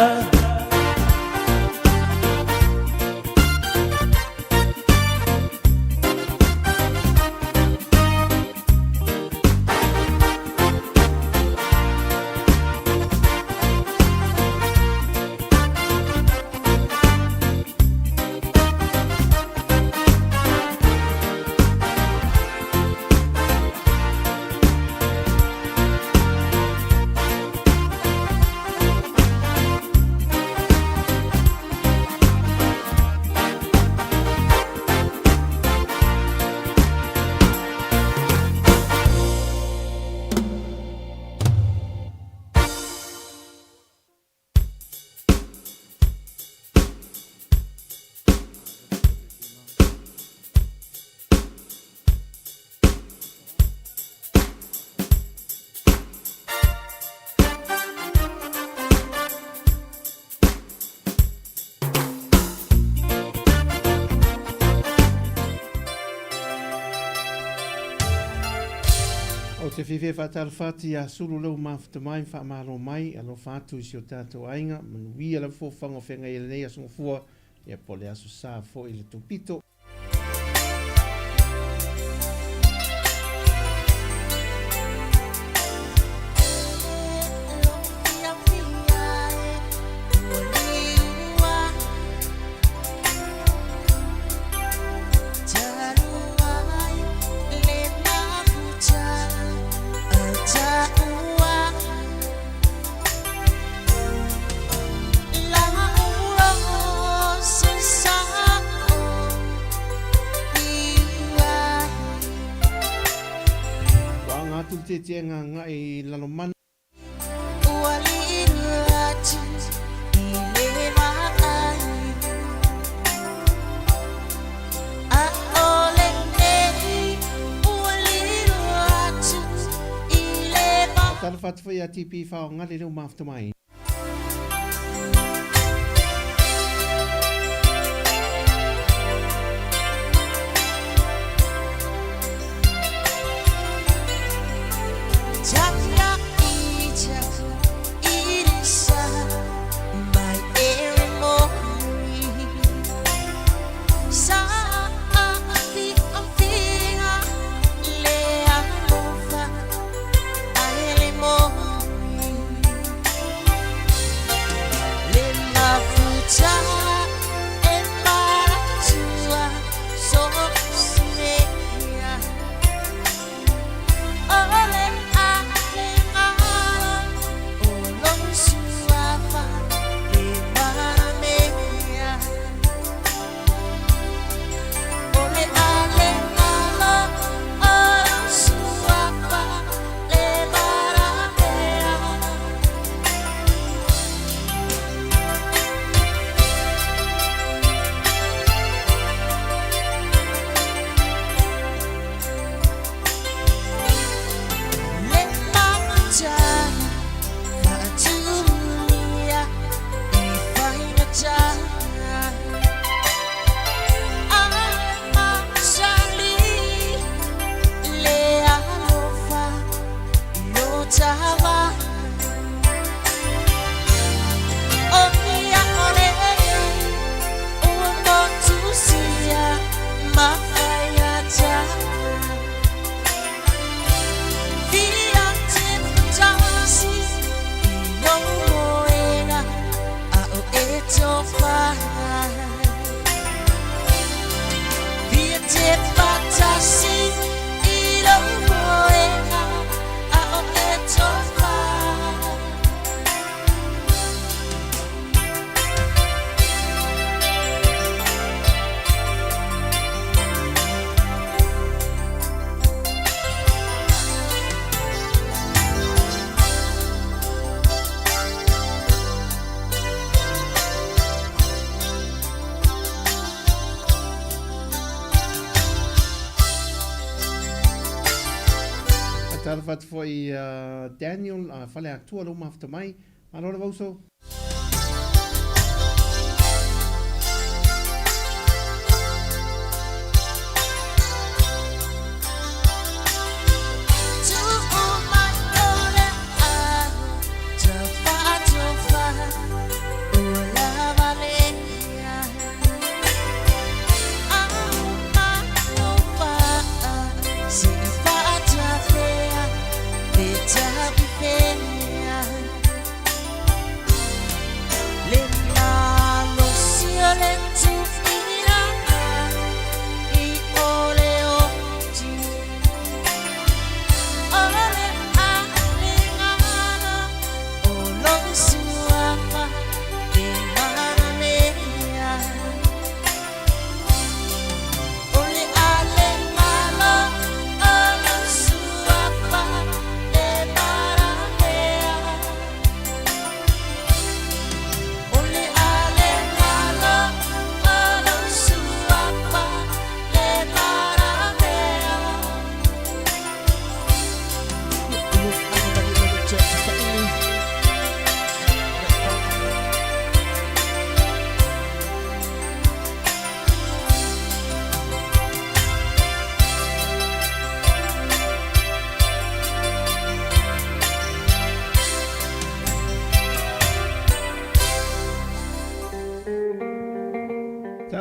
Speaker 20: O te whiwhi whatalwhati a suru lau mawhita mai, whaamaro mai, alo whātu isi o tātou ainga, manuia lau fōwhanga o whenga i le nei asunga fua, ia pole asu sā fo i le tupito. tienga ngai laloman. Tala fatu foi a tipi whao ngare reu mafta mai. Fat foi Daniel fale actua lo mafta mai allora vauso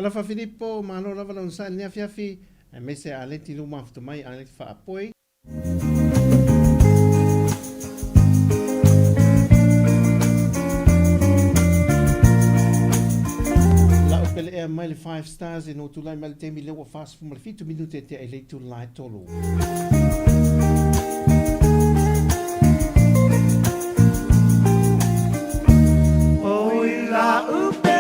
Speaker 20: Alafa Filippo, ma allora non sa ne fiafi e messe a letti lu mafto mai a letti fa poi. La opele e mai 5 stars in otulai mal temi le fast fu mal fitu minute te e letti lai tolu.
Speaker 1: Oi la upele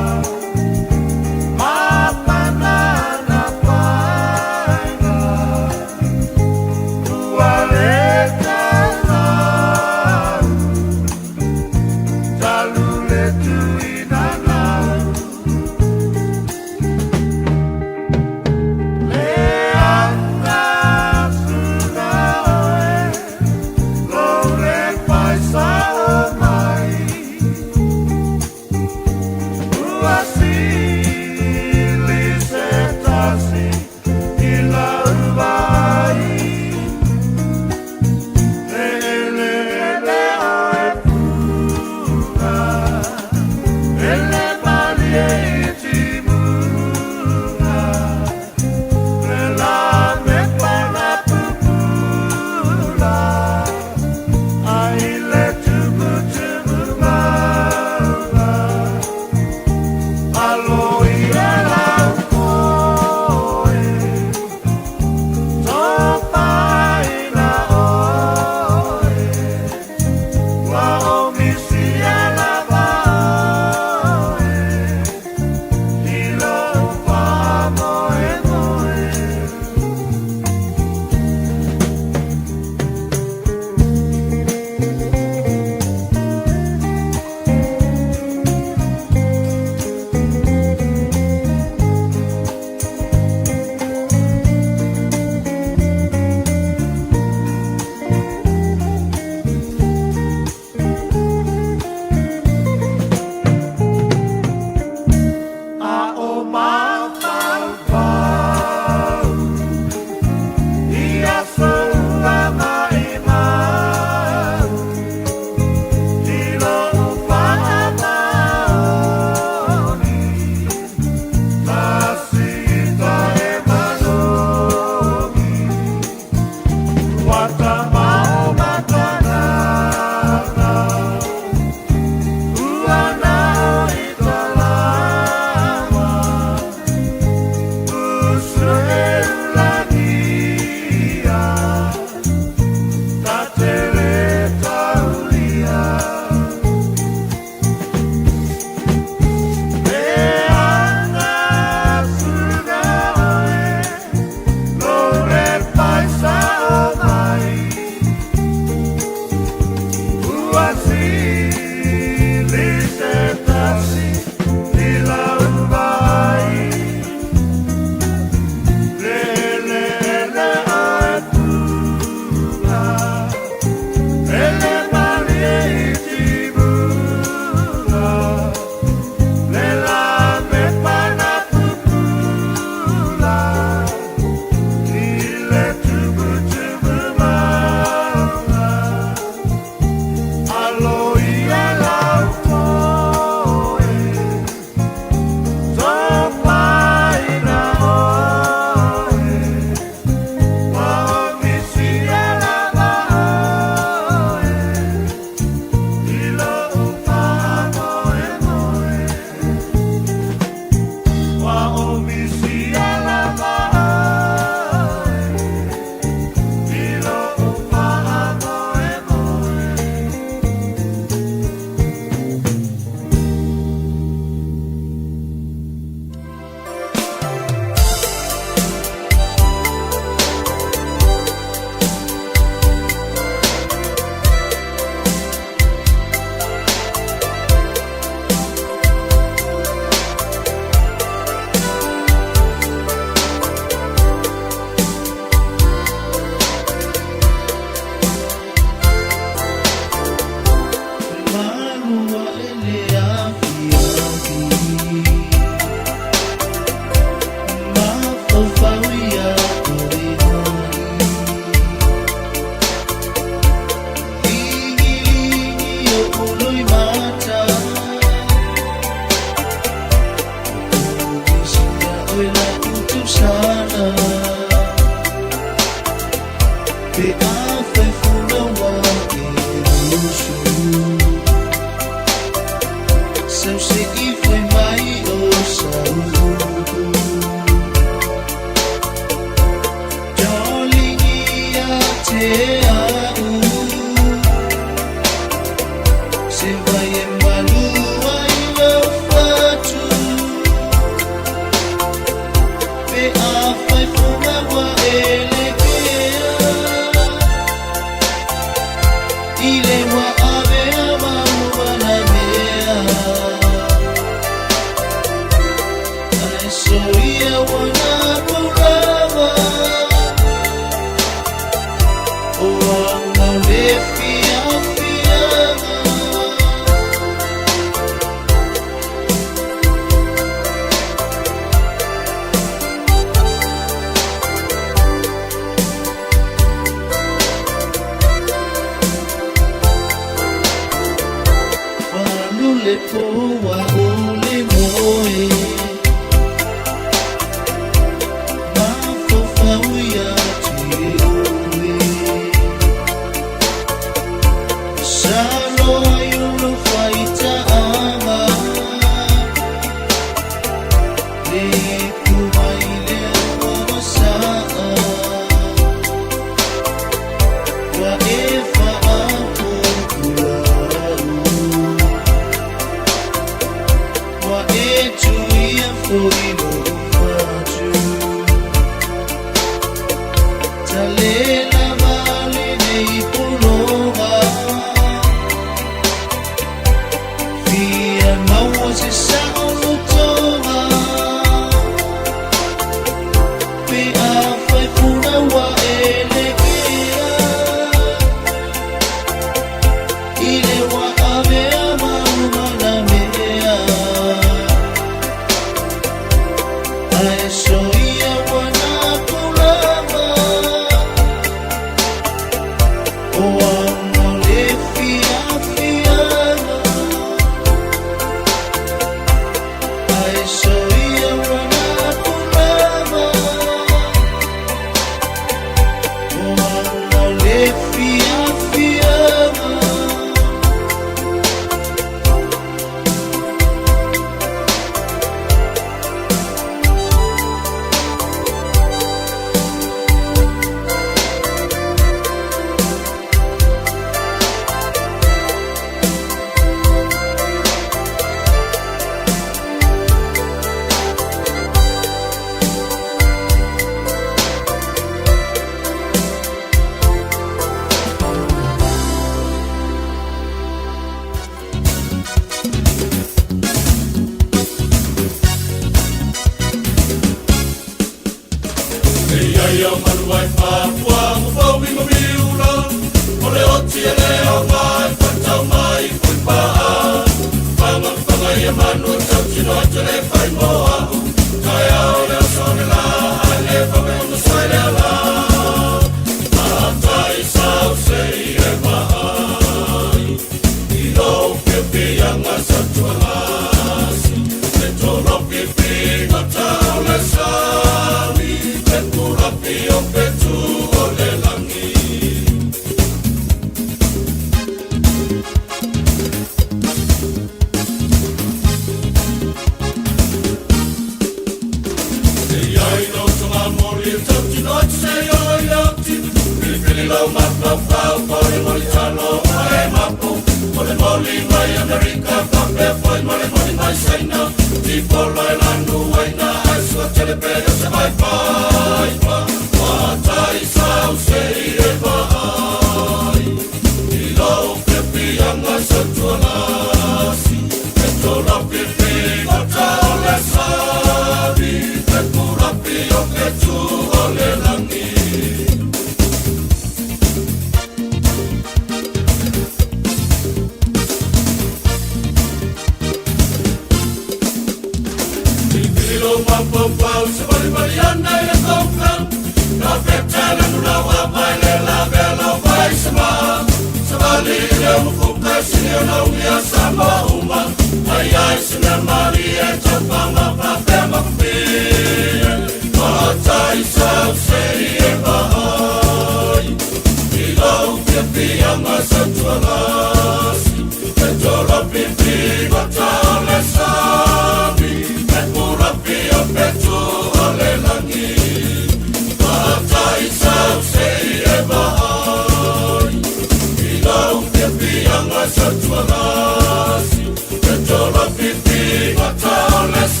Speaker 2: Pipi, what all is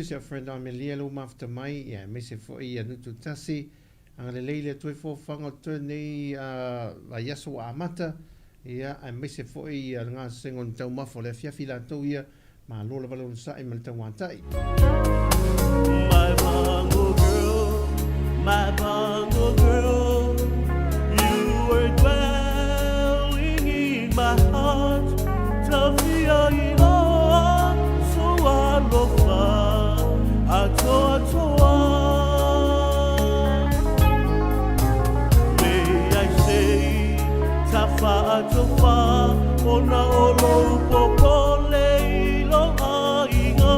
Speaker 20: se friend on me lielo mafta mai ya me se fo ia nutu tasi ang le leile toi fo fanga to nei a yaso amata ia a me se fo ia nga sengon tau mafo le fia fila to ia ma lo le balon sa i mal tau atai
Speaker 1: my bongo girl my bongo girl you were dwelling in my heart tafia ilo so alofa atoa may I say tafa atofa ona olo popole ilo ainga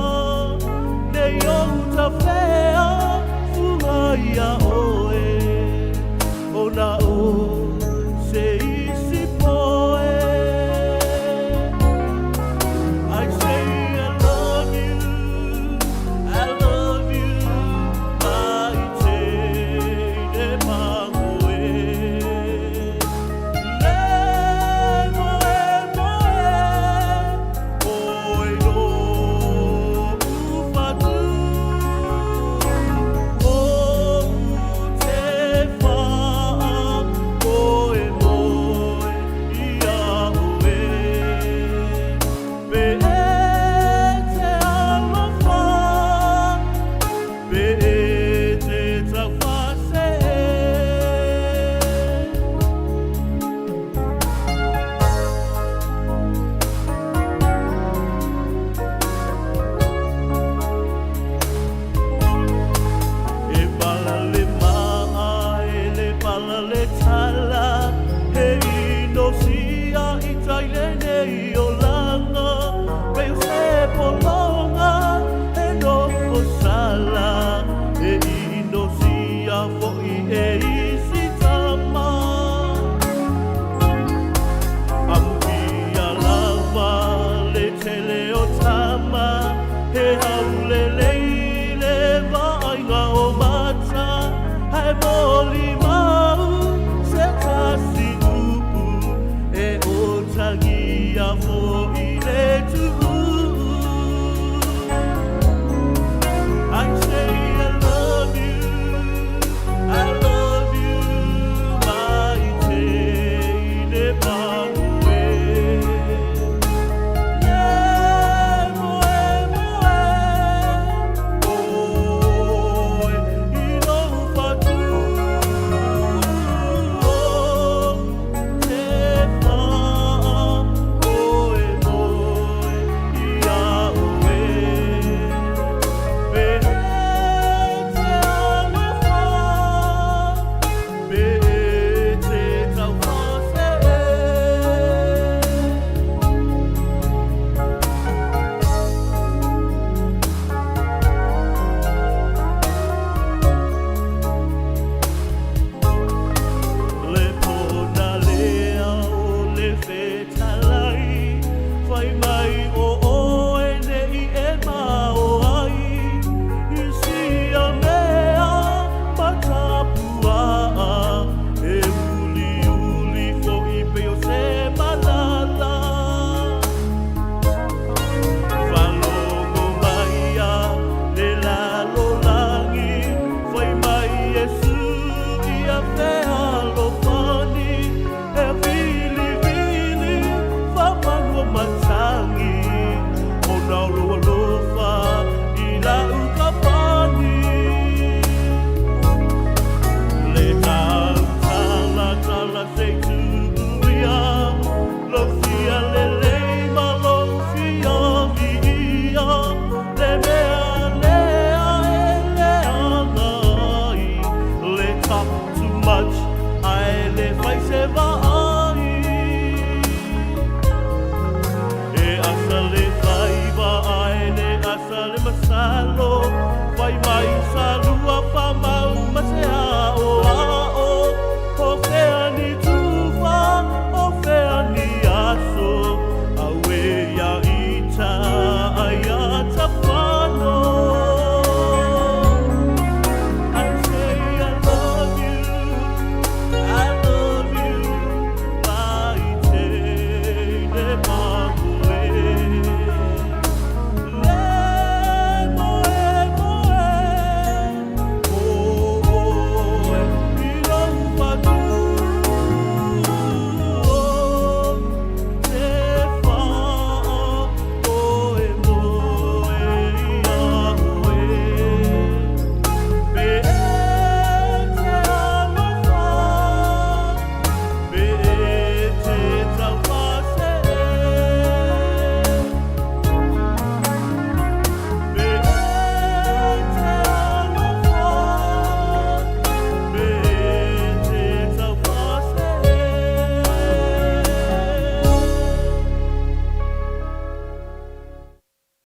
Speaker 1: ne yo tafea funga ia